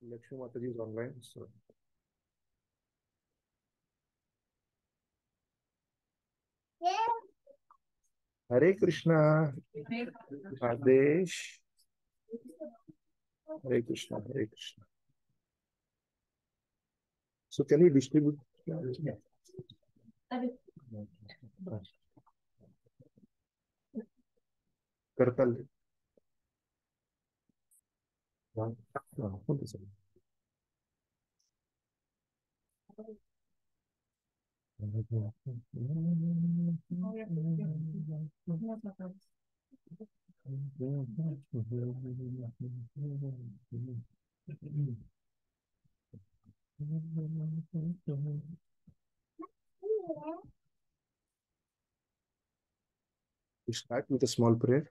लक्ष्मी माता जी ऑनलाइन। हरे कृष्णा। आदेश। हरे कृष्णा हरे Krishna. So can you distribute करतल। Start with a small prayer.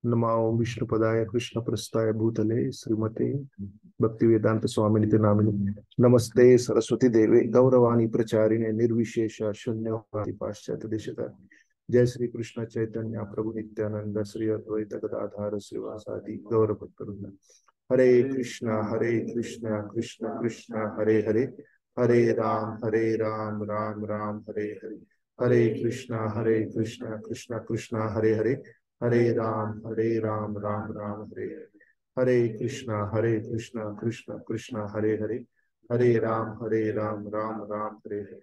नमो विष्णुपदाय कृष्ण प्रस्थाय भूतले श्रीमते भक्ति वेदांत स्वामिनिति नामिने नमस्ते सरस्वती देवे गौरवाणी प्रचारिणे निर्विशेष शून्यवादी पाश्चात्य देशता। जय श्री कृष्ण चैतन्य प्रभु नित्यानंद श्री अद्वैत गदाधार श्रीवासादि गौर भक्तवृंद। हरे कृष्णा कृष्ण कृष्ण हरे हरे, हरे राम राम हरे हरे। हरे कृष्णा कृष्ण कृष्ण हरे हरे, हरे राम राम हरे हरे। हरे कृष्णा कृष्ण कृष्ण हरे हरे, हरे राम राम हरे हरे।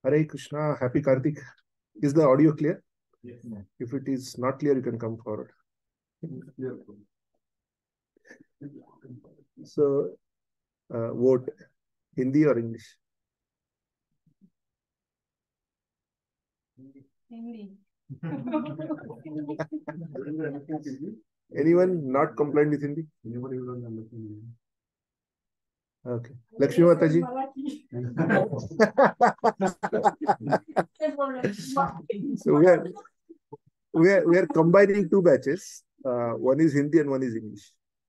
हरे Krishna. Happy Kartik. Is the audio clear? If it is not clear you can come forward. So what Hindi और English? Hindi. Anyone not compliant with Hindi? Okay. Lakshmi Mata ji. So we are combining two batches. One is Hindi and one is English.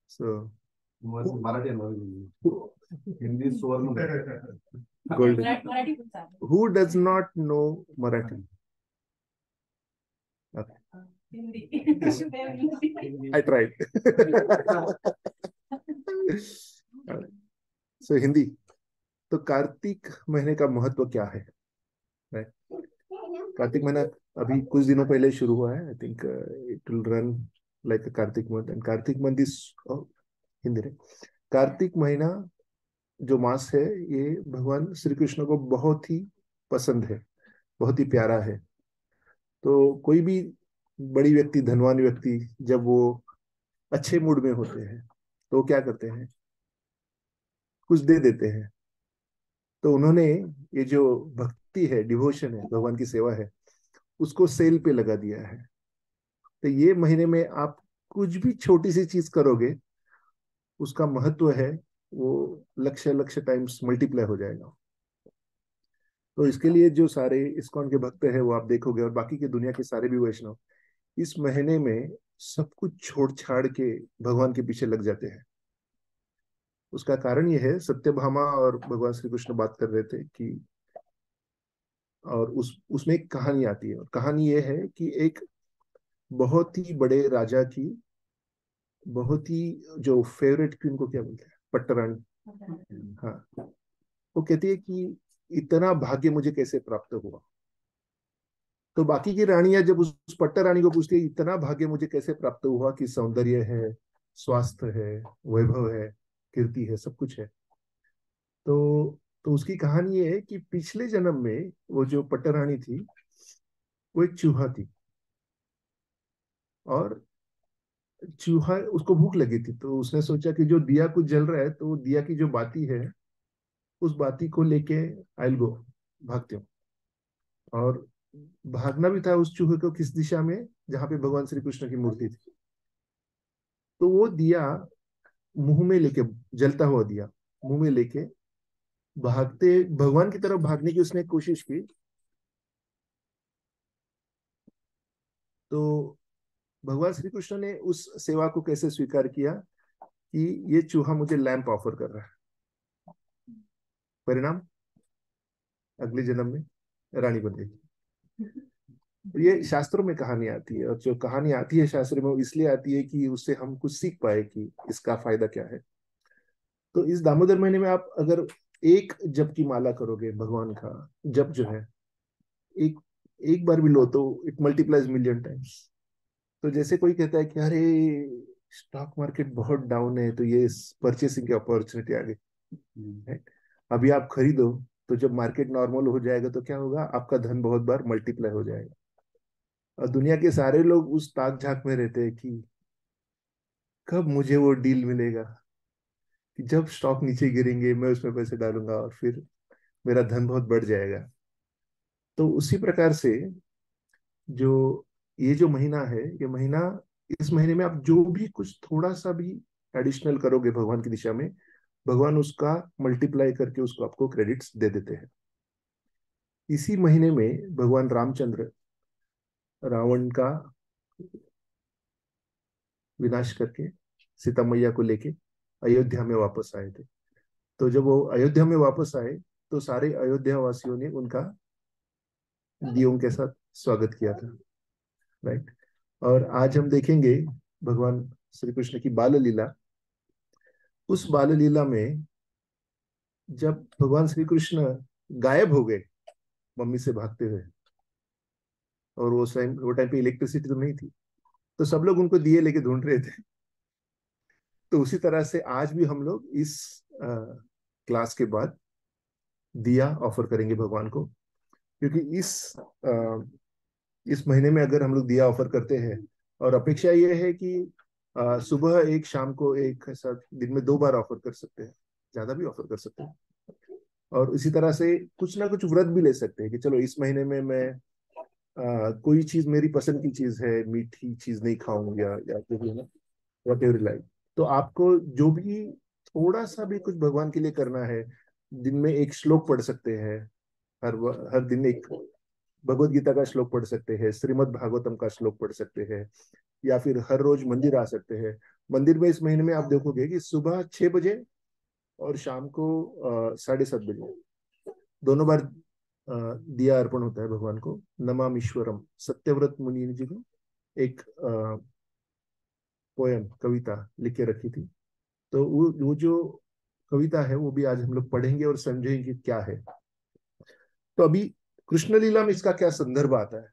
So Marathi and Marathi. Hindi is golden. Who does not know Marathi? Okay. Hindi. I tried. So Hindi. तो कार्तिक महीने का महत्व क्या है? कार्तिक महीना अभी कुछ दिनों पहले शुरू हुआ है। I think it will run like Kartik month and Kartik month is Hindi रे। कार्तिक महीना जो मास है ये भगवान श्री कृष्ण को बहुत ही पसंद है, बहुत ही प्यारा है। तो कोई भी बड़ी व्यक्ति, धनवान व्यक्ति जब वो अच्छे मूड में होते हैं तो क्या करते हैं, कुछ दे देते हैं। तो उन्होंने ये जो भक्ति है, डिवोशन है, भगवान की सेवा है, उसको सेल पे लगा दिया है। तो ये महीने में आप कुछ भी छोटी सी चीज करोगे उसका महत्व है वो लक्ष्य लक्ष्य टाइम्स मल्टीप्लाई हो जाएगा। तो इसके लिए जो सारे इस्कॉन के भक्त हैं वो आप देखोगे, और बाकी के दुनिया के सारे भी वैष्णव इस महीने में सब कुछ छोड़ छाड़ के भगवान के पीछे लग जाते हैं। उसका कारण ये है, सत्यभामा और भगवान श्री कृष्ण बात कर रहे थे कि, और उसमें एक कहानी आती है, और कहानी ये है कि एक बहुत ही बड़े राजा की बहुत ही जो फेवरेट क्वीन को क्या बोलते हैं, पट्टरानी। हाँ, वो कहती है कि इतना भाग्य मुझे कैसे प्राप्त हुआ। तो बाकी की रानियां जब उस पट्टा रानी को पूछती है इतना भाग्य मुझे कैसे प्राप्त हुआ, कि सौंदर्य है, स्वास्थ्य है, वैभव है, कीर्ति है, सब कुछ है। तो उसकी कहानी ये है कि पिछले जन्म में वो जो पट्टा रानी थी वो एक चूहा थी, और चूहा उसको भूख लगी थी, तो उसने सोचा कि जो दिया कुछ जल रहा है, तो दिया की जो बाती है उस बाती को लेके आई गो, भागती हूँ। और भागना भी था उस चूहे को किस दिशा में, जहां पे भगवान श्री कृष्ण की मूर्ति थी। तो वो दिया मुंह में लेके, जलता हुआ दिया मुंह में लेके भागते भगवान की तरफ भागने की उसने कोशिश की। तो भगवान श्री कृष्ण ने उस सेवा को कैसे स्वीकार किया कि ये चूहा मुझे लैंप ऑफर कर रहा है। परिणाम, अगले जन्म में रानी बन गई। तो ये शास्त्रों में कहानी आती है, और जो कहानी आती है शास्त्र में वो इसलिए आती है कि उससे हम कुछ सीख पाए कि इसका फायदा क्या है। तो इस दामोदर महीने में आप अगर एक जप की माला करोगे, भगवान का जप जो है, एक एक बार भी लो तो इट मल्टीप्लाइज मिलियन टाइम्स। तो जैसे कोई कहता है कि अरे स्टॉक मार्केट बहुत डाउन है, तो ये परचेसिंग की अपॉर्चुनिटी आ गई है, अभी आप खरीदो, तो जब मार्केट नॉर्मल हो जाएगा तो क्या होगा, आपका धन बहुत बार मल्टीप्लाई हो जाएगा। और दुनिया के सारे लोग उस ताक झाक में रहते हैं कि कब मुझे वो डील मिलेगा, कि जब स्टॉक नीचे गिरेंगे मैं उसमें पैसे डालूंगा और फिर मेरा धन बहुत बढ़ जाएगा। तो उसी प्रकार से जो ये जो महीना है, ये महीना, इस महीने में आप जो भी कुछ थोड़ा सा भी एडिशनल करोगे भगवान की दिशा में, भगवान उसका मल्टीप्लाई करके उसको आपको क्रेडिट्स दे देते हैं। इसी महीने में भगवान रामचंद्र रावण का विनाश करके सीता मैया को लेके अयोध्या में वापस आए थे। तो जब वो अयोध्या में वापस आए, तो सारे अयोध्या वासियों ने उनका दियों के साथ स्वागत किया था, राइट। और आज हम देखेंगे भगवान श्री कृष्ण की बाल लीला। उस बाल लीला में जब भगवान श्री कृष्ण गायब हो गए मम्मी से भागते हुए, और वो टाइम पे इलेक्ट्रिसिटी तो नहीं थी, तो सब लोग उनको दिए लेके ढूंढ रहे थे। तो उसी तरह से आज भी हम लोग इस क्लास के बाद दिया ऑफर करेंगे भगवान को, क्योंकि इस महीने में अगर हम लोग दिया ऑफर करते हैं, और अपेक्षा ये है कि सुबह एक, शाम को एक, ऐसा दिन में 2 बार ऑफर कर सकते हैं, ज्यादा भी ऑफर कर सकते हैं। और इसी तरह से कुछ ना कुछ व्रत भी ले सकते हैं कि चलो इस महीने में मैं कोई चीज मेरी पसंद की चीज है, मीठी चीज नहीं खाऊं, या जो भी है ना, वट एवर लाइक। तो आपको जो भी थोड़ा सा भी कुछ भगवान के लिए करना है, दिन में एक श्लोक पढ़ सकते हैं, हर दिन एक भगवत गीता का श्लोक पढ़ सकते हैं, श्रीमद् भागवतम का श्लोक पढ़ सकते हैं, या फिर हर रोज मंदिर आ सकते हैं। मंदिर में इस महीने में आप देखोगे कि सुबह 6 बजे और शाम को 7:30 बजे दोनों बार दिया अर्पण होता है भगवान को। नमामीश्वरम, सत्यव्रत मुनि जी ने एक पोयम, कविता लिख के रखी थी। तो वो जो कविता है वो भी आज हम लोग पढ़ेंगे और समझेंगे कि क्या है। तो अभी कृष्ण लीला में इसका क्या संदर्भ आता है।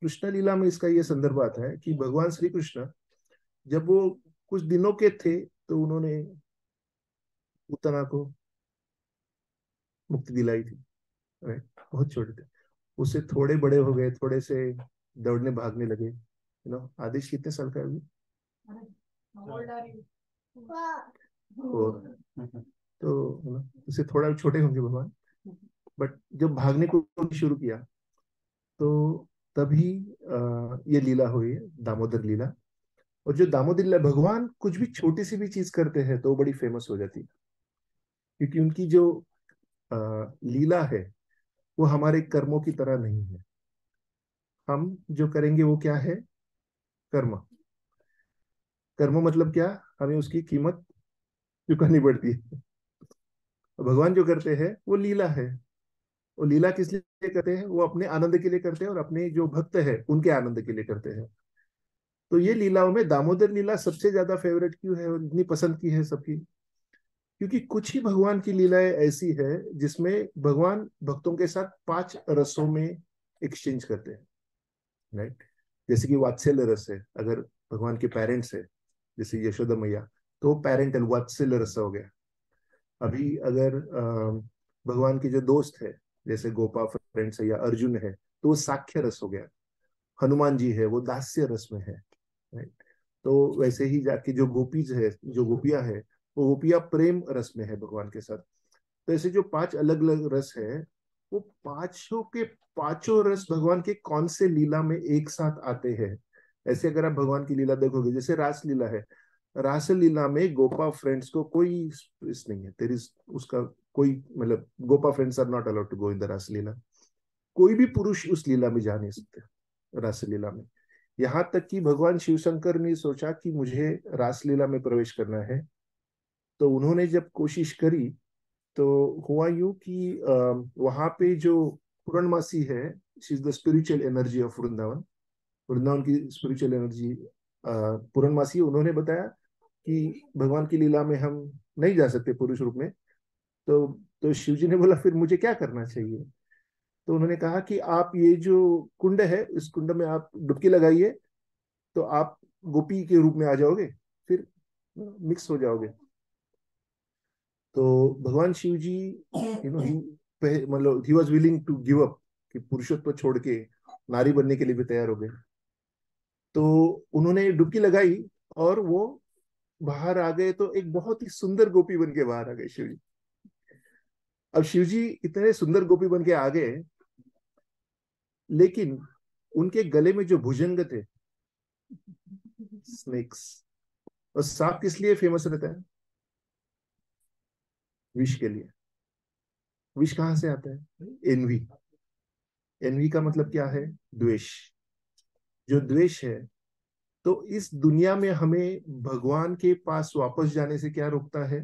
कृष्ण लीला में इसका ये संदर्भ आता है कि भगवान श्री कृष्ण जब वो कुछ दिनों के थे, तो उन्होंने पूतना को मुक्ति दिलाई थी, राइट। बहुत छोटे थे, उससे थोड़े बड़े हो गए, थोड़े से दौड़ने भागने लगे। आदेश कितने साल का है अभी? और तो उससे थोड़ा छोटे होंगे भगवान। बट जब भागने को शुरू किया, तो तभी ये लीला हुई है, दामोदर लीला। और जो दामोदर लीला, भगवान कुछ भी छोटी सी भी चीज करते हैं तो वो बड़ी फेमस हो जाती है, क्योंकि उनकी जो अ, लीला है वो हमारे कर्मों की तरह नहीं है। हम जो करेंगे वो क्या है? कर्म। कर्म मतलब क्या? हमें उसकी कीमत चुकानी पड़ती है। भगवान जो करते हैं वो लीला है। वो लीला किस लिए करते हैं? वो अपने आनंद के लिए करते हैं और अपने जो भक्त है उनके आनंद के लिए करते हैं। तो ये लीलाओं में दामोदर लीला सबसे ज्यादा फेवरेट क्यों है और इतनी पसंद की है सबकी? क्योंकि कुछ ही भगवान की लीलाएं ऐसी है जिसमें भगवान भक्तों के साथ 5 रसों में एक्सचेंज करते हैं, राइट? जैसे कि वात्सल्य रस है, अगर भगवान के पेरेंट्स है जैसे यशोदा मैया, तो पेरेंटल वात्सल्य रस हो गया। अभी अगर भगवान के जो दोस्त है जैसे गोपा फ्रेंड्स है या अर्जुन है, तो वो साख्य रस हो गया। हनुमान जी है वो दास्य रस में है, राइट? तो वैसे ही जाके जो गोपीज है, जो गोपियां है, वो गोपियां प्रेम रस में है भगवान के साथ। तो ऐसे जो 5 अलग अलग रस है, वो पांचों के पांचों रस भगवान के कौन से लीला में एक साथ आते हैं? ऐसे अगर आप भगवान की लीला देखोगे, जैसे रास लीला है, रास लीला में गोपा फ्रेंड्स को कोई इस नहीं है, तेरी उसका कोई मतलब, Gopa friends are not allowed to go in the Raas Leela. कोई भी पुरुष उस लीला में जा नहीं सकते रास लीला में। यहाँ तक कि भगवान शिव शंकर ने सोचा कि मुझे रास लीला में प्रवेश करना है, तो उन्होंने जब कोशिश करी, तो हुआ यूं कि वहां पे जो पूर्णमासी है, she is the spiritual energy of Vrindavan. Vrindavan की स्पिरिचुअल एनर्जी पूर्णमासी, उन्होंने बताया कि भगवान की लीला में हम नहीं जा सकते पुरुष रूप में। तो शिव जी ने बोला फिर मुझे क्या करना चाहिए? तो उन्होंने कहा कि आप ये जो कुंड है, इस कुंड में आप डुबकी लगाइए, तो आप गोपी के रूप में आ जाओगे, फिर मिक्स हो जाओगे। तो भगवान शिव जी, मतलब he was willing to give up, कि पुरुषत्व छोड़ के नारी बनने के लिए भी तैयार हो गए। तो उन्होंने डुबकी लगाई और वो बाहर आ गए, तो एक बहुत ही सुंदर गोपी बन के बाहर आ गए शिव जी। अब शिव जी इतने सुंदर गोपी बन के आ गए, लेकिन उनके गले में जो भुजंग थे, स्नेक्स, और सांप किस लिए फेमस रहता है? विष के लिए। विष कहाँ से आता है? एनवी। एनवी का मतलब क्या है? द्वेष। जो द्वेष है, तो इस दुनिया में हमें भगवान के पास वापस जाने से क्या रोकता है?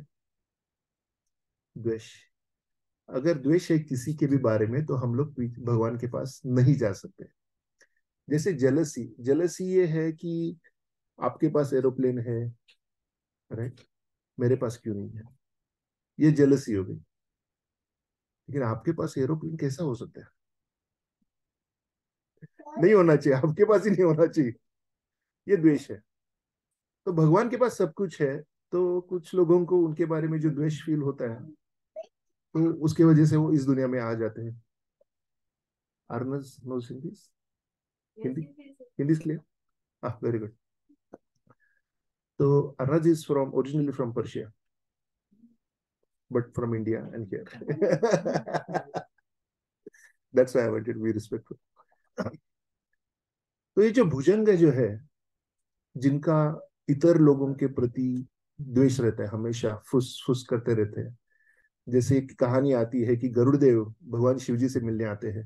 द्वेष। अगर द्वेष है किसी के भी बारे में, तो हम लोग भगवान के पास नहीं जा सकते। जैसे जलसी, जलसी ये है कि आपके पास एरोप्लेन है, राइट, मेरे पास क्यों नहीं है? ये जलसी हो गई। लेकिन आपके पास एरोप्लेन कैसा हो सकता है? नहीं होना चाहिए, आपके पास ही नहीं होना चाहिए। ये द्वेष है। तो भगवान के पास सब कुछ है, तो कुछ लोगों को उनके बारे में जो द्वेष फील होता है, तो उसके वजह से वो इस दुनिया में आ जाते हैं। Arnas knows Hindi? Hindi, Hindi clear? हाँ, वेरी गुड। तो Arnaz is from, originally from Persia, but from India and here. That's why I wanted to be respectful. तो ये जो भुजंग जो है, जिनका इतर लोगों के प्रति द्वेष रहता है, हमेशा फुस फुस करते रहते हैं। जैसे एक कहानी आती है कि गरुड़देव भगवान शिव जी से मिलने आते हैं।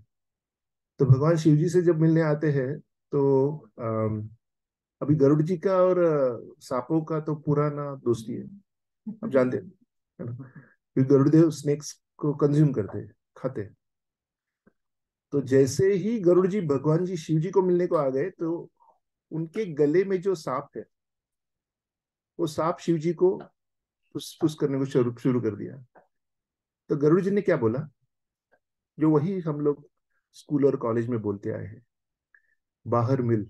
तो भगवान शिव जी से जब मिलने आते हैं, तो अभी गरुड़ जी का और सांपों का तो पुराना दोस्ती है, आप जानते हैं, है ना? क्योंकि गरुड़देव स्नेक्स को कंज्यूम करते हैं, खाते हैं। तो जैसे ही गरुड़ जी भगवान जी शिव जी को मिलने को आ गए, तो उनके गले में जो सांप है, वो सांप शिव जी को फुस फुस करने को शुरू शुरू कर दिया। तो गरुड़ जी ने क्या बोला? जो वही हम लोग स्कूल और कॉलेज में बोलते आए हैं, बाहर मिल।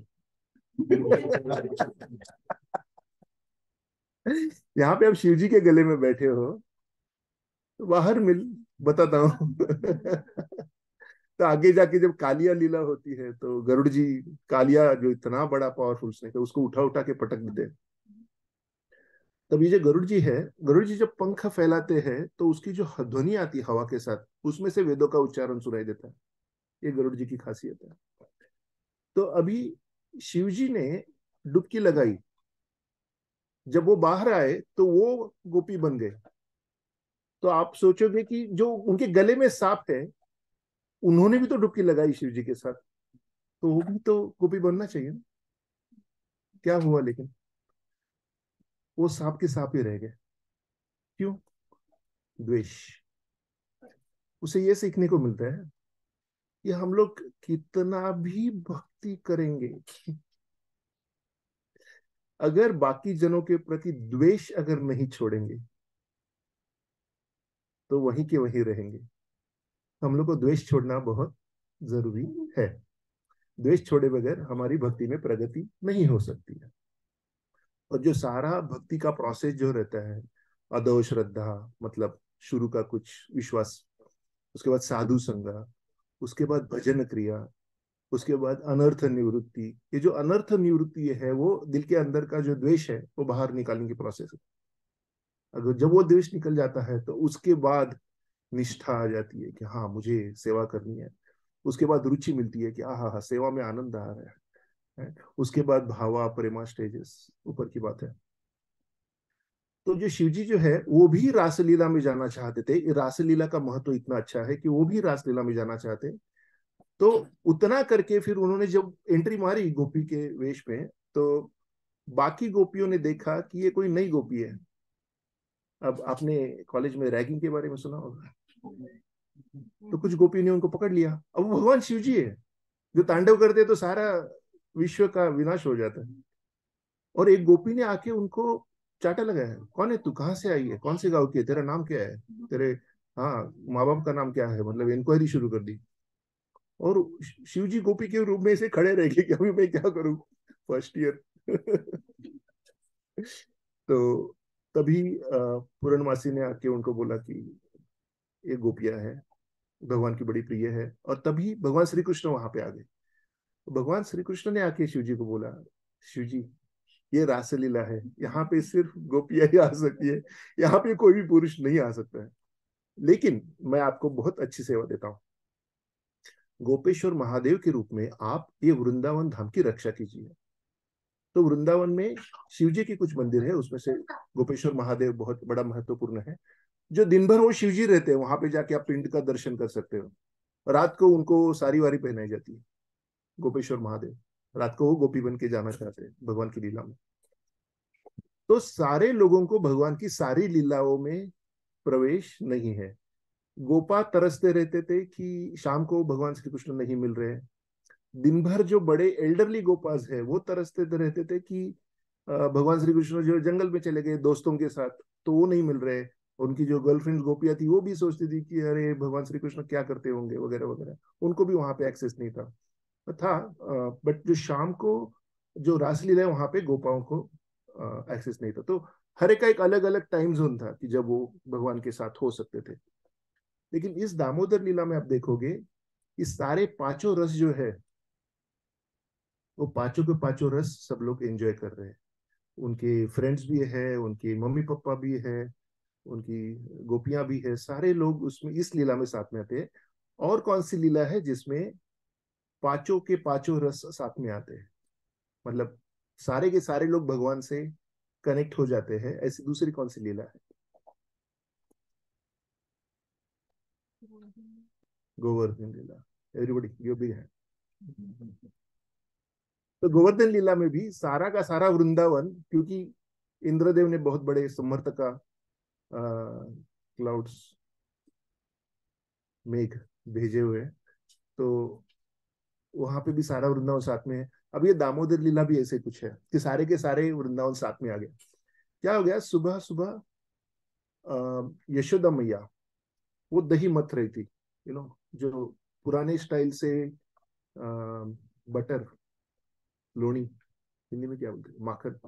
यहाँ पे आप शिव जी के गले में बैठे हो, तो बाहर मिल, बताता हूँ। तो आगे जाके जब कालिया लीला होती है, तो गरुड़ जी, कालिया जो इतना बड़ा पावरफुल स्नेक है, उसको उठा उठा के पटक देते हैं। तब ये जो गरुड़ जी है, गरुड़ जी जब पंख फैलाते हैं, तो उसकी जो ध्वनि आती है हवा के साथ, उसमें से वेदों का उच्चारण सुनाई देता है। ये गरुड़ जी की खासियत है। तो अभी शिव जी ने डुबकी लगाई, जब वो बाहर आए तो वो गोपी बन गए। तो आप सोचोगे कि जो उनके गले में सांप है, उन्होंने भी तो डुबकी लगाई शिव जी के साथ, तो वो भी तो गोपी बनना चाहिए ना। क्या हुआ लेकिन, वो सांप के सांप ही रह गए। क्यों? द्वेष। उसे ये सीखने को मिलता है कि हम लोग कितना भी भक्ति करेंगे, अगर बाकी जनों के प्रति द्वेष अगर नहीं छोड़ेंगे, तो वहीं के वहीं रहेंगे। हम लोग को द्वेष छोड़ना बहुत जरूरी है। द्वेष छोड़े बगैर हमारी भक्ति में प्रगति नहीं हो सकती है। और जो सारा भक्ति का प्रोसेस जो रहता है, अदो श्रद्धा, मतलब शुरू का कुछ विश्वास, उसके बाद साधु संग, उसके बाद भजन क्रिया, उसके बाद अनर्थ निवृत्ति। ये जो अनर्थ निवृत्ति है वो दिल के अंदर का जो द्वेष है वो बाहर निकालने की प्रोसेस है। अगर जब वो द्वेष निकल जाता है तो उसके बाद निष्ठा आ जाती है कि हाँ मुझे सेवा करनी है। उसके बाद रुचि मिलती है कि हाँ हाँ सेवा में आनंद आ रहा है। उसके बाद भावा प्रेमा स्टेजेस ऊपर की बात है। तो जो शिवजी जो है वो भी रासलीला में जाना चाहते थे। रासलीला का महत्व इतना अच्छा है कि वो भी रासलीला में जाना चाहते। तो उतना करके फिर उन्होंने जब एंट्री मारी गोपी के वेश में, तो बाकी गोपियों ने देखा कि ये कोई नई गोपी है। अब आपने कॉलेज में रैगिंग के बारे में सुना होगा, तो कुछ गोपी ने उनको पकड़ लिया। अब वो भगवान शिव जी है जो तांडव करते हैं, तो सारा विश्व का विनाश हो जाता है। और एक गोपी ने आके उनको चाटा लगाया, कौन है तू, कहाँ से आई है, कौन से गांव की है, तेरा नाम क्या है, तेरे हाँ माँ बाप का नाम क्या है, मतलब इंक्वायरी शुरू कर दी। और शिव जी गोपी के रूप में से खड़े रह गए कि अभी मैं क्या करूं, फर्स्ट ईयर। तो तभी पूर्णमासी ने आके उनको बोला कि ये गोपियां है, भगवान की बड़ी प्रिय है। और तभी भगवान श्री कृष्ण वहां पे आ गए। भगवान श्री कृष्ण ने आके शिव जी को बोला, शिव जी ये रासलीला है, यहाँ पे सिर्फ गोपियां ही आ सकती है, यहाँ पे कोई भी पुरुष नहीं आ सकता है। लेकिन मैं आपको बहुत अच्छी सेवा देता हूँ, गोपेश्वर महादेव के रूप में आप ये वृंदावन धाम की रक्षा कीजिए। तो वृंदावन में शिव जी के कुछ मंदिर है, उसमें से गोपेश्वर महादेव बहुत बड़ा महत्वपूर्ण है। जो दिन भर वो शिव जी रहते हैं, वहां पे जाके आप पिंड का दर्शन कर सकते हो। रात को उनको सारी वारी पहनाई जाती है। गोपेश्वर महादेव रात को वो गोपी बन के जाना चाहते हैं भगवान की लीला में। तो सारे लोगों को भगवान की सारी लीलाओं में प्रवेश नहीं है। गोपा तरसते रहते थे कि शाम को भगवान श्री कृष्ण नहीं मिल रहे हैं। दिन भर जो बड़े एल्डरली गोपास है वो तरसते रहते थे कि भगवान श्री कृष्ण जो जंगल में चले गए दोस्तों के साथ, तो वो नहीं मिल रहे। उनकी जो गर्लफ्रेंड गोपियां थी वो भी सोचती थी कि अरे भगवान श्री कृष्ण क्या करते होंगे वगैरह वगैरह। उनको भी वहां पे एक्सेस नहीं था। बट जो शाम को जो रासलीला है वहां पे गोपाओं को एक्सेस नहीं था। तो हर एक का एक अलग अलग टाइम जोन था कि जब वो भगवान के साथ हो सकते थे। लेकिन इस दामोदर लीला में आप देखोगे कि सारे पांचों रस जो है, वो पांचों के पांचों रस सब लोग एंजॉय कर रहे हैं। उनके फ्रेंड्स भी है, उनके मम्मी पापा भी है, उनकी गोपियां भी है, सारे लोग उसमें इस लीला में साथ में आते हैं। और कौन सी लीला है जिसमें पांचों के पांचों रस साथ में आते हैं, मतलब सारे के सारे लोग भगवान से कनेक्ट हो जाते हैं, ऐसी दूसरी कौन सी लीला है? गोवर्धन लीला। एवरीबॉडी यो भी है। तो गोवर्धन लीला में भी सारा का सारा वृंदावन, क्योंकि इंद्रदेव ने बहुत बड़े समर्थ का क्लाउड्स, मेघ भेजे हुए हैं, तो वहां पे भी सारा वृंदावन साथ में है। अब ये दामोदर लीला भी ऐसे कुछ है कि सारे के सारे वृंदावन साथ में आ गए। क्या हो गया, सुबह सुबह यशोदा मैया वो दही मथ रही थी, जो पुराने स्टाइल से बटर, लोनी, हिंदी में क्या बोलते हैं, माखन।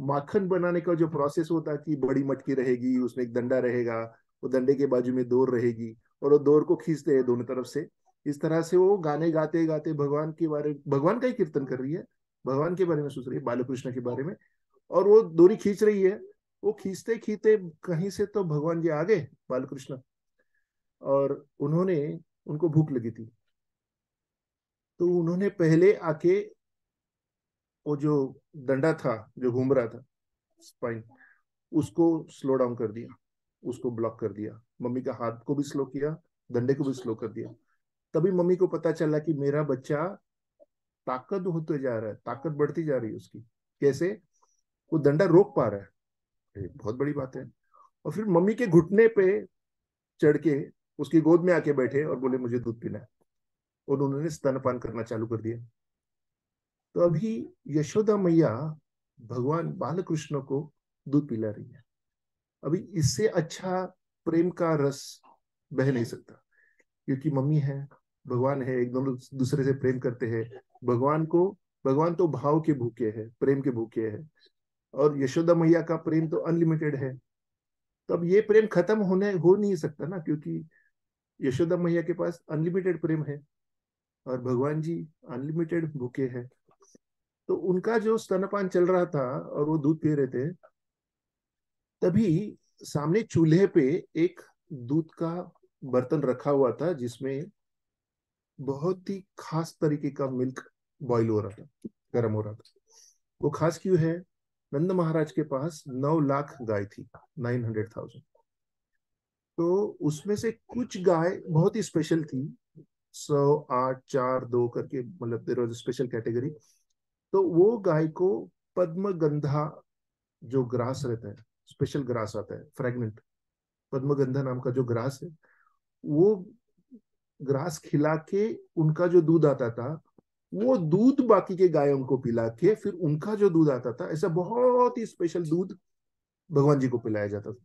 माखन बनाने का जो प्रोसेस होता है कि बड़ी मटकी रहेगी, उसमें एक डंडा रहेगा, वो डंडे के बाजू में डोर रहेगी, और वो डोर को खींचते हैं दोनों तरफ से। इस तरह से वो गाने गाते गाते भगवान के बारे, भगवान का ही कीर्तन कर रही है, भगवान के बारे में सोच रही है, बाल कृष्ण के बारे में। और वो डोरी खींच रही है। वो खींचते खींचते कहीं से तो भगवान जी आ गए, बाल कृष्ण। और उन्होंने, उनको भूख लगी थी, तो उन्होंने पहले आके वो जो डंडा था जो घूम रहा था, स्पाइन, उसको स्लो डाउन कर दिया, उसको ब्लॉक कर दिया, मम्मी का हाथ को भी स्लो किया, डंडे को भी स्लो कर दिया। तभी मम्मी को पता चला कि मेरा बच्चा ताकत होते जा रहा है, ताकत बढ़ती जा रही है उसकी। कैसे? वो डंडा रोक पा रहा है, ये बहुत बड़ी बात है। और फिर मम्मी के घुटने पे चढ़ के उसकी गोद में आके बैठे और बोले मुझे दूध पीना है, और उन्होंने स्तनपान करना चालू कर दिया। तो अभी यशोदा मैया भगवान बालकृष्ण को दूध पिला रही है। अभी इससे अच्छा प्रेम का रस बह नहीं सकता, क्योंकि मम्मी है, भगवान है, एक दोनों दूसरे से प्रेम करते हैं। भगवान को, भगवान तो भाव के भूखे हैं, प्रेम के भूखे हैं, और यशोदा मैया का प्रेम तो अनलिमिटेड है। तो अब ये प्रेम खत्म होने हो नहीं सकता ना, क्योंकि यशोदा मैया के पास अनलिमिटेड प्रेम है और भगवान जी अनलिमिटेड भूखे हैं। तो उनका जो स्तनपान चल रहा था और वो दूध पी रहे थे, तभी सामने चूल्हे पे एक दूध का बर्तन रखा हुआ था, जिसमें बहुत ही खास तरीके का मिल्क बॉईल हो रहा था, गर्म हो रहा था। वो खास क्यों है? नंद महाराज के पास 9 लाख गाय थी, 900,000। तो उसमें से कुछ गाय बहुत ही स्पेशल थी, 100, 8, 4, 2 करके, मतलब देयर वाज स्पेशल कैटेगरी। तो वो गाय को पद्मगंधा जो ग्रास रहता है, स्पेशल ग्रास आता है फ्रेगनेंट, पद्मगंधा नाम का जो ग्रास है, वो ग्रास खिला के उनका जो दूध आता था, वो दूध बाकी के गायों को पिला के फिर उनका जो दूध आता था, ऐसा बहुत ही स्पेशल दूध भगवान जी को पिलाया जाता था।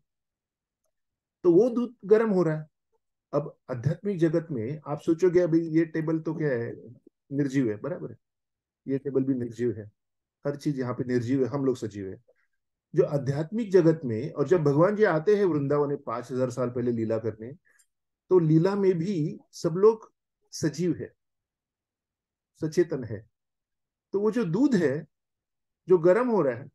तो वो दूध गर्म हो रहा है। अब आध्यात्मिक जगत में आप सोचोगे अभी ये टेबल तो क्या है, निर्जीव है, बराबर है, ये टेबल भी निर्जीव है, हर चीज यहाँ पे निर्जीव है, हम लोग सजीव है। जो आध्यात्मिक जगत में, और जब भगवान जी आते हैं वृंदावन में 5,000 साल पहले लीला करने, तो लीला में भी सब लोग सजीव है, सचेतन है। तो वो जो दूध है जो गर्म हो रहा है,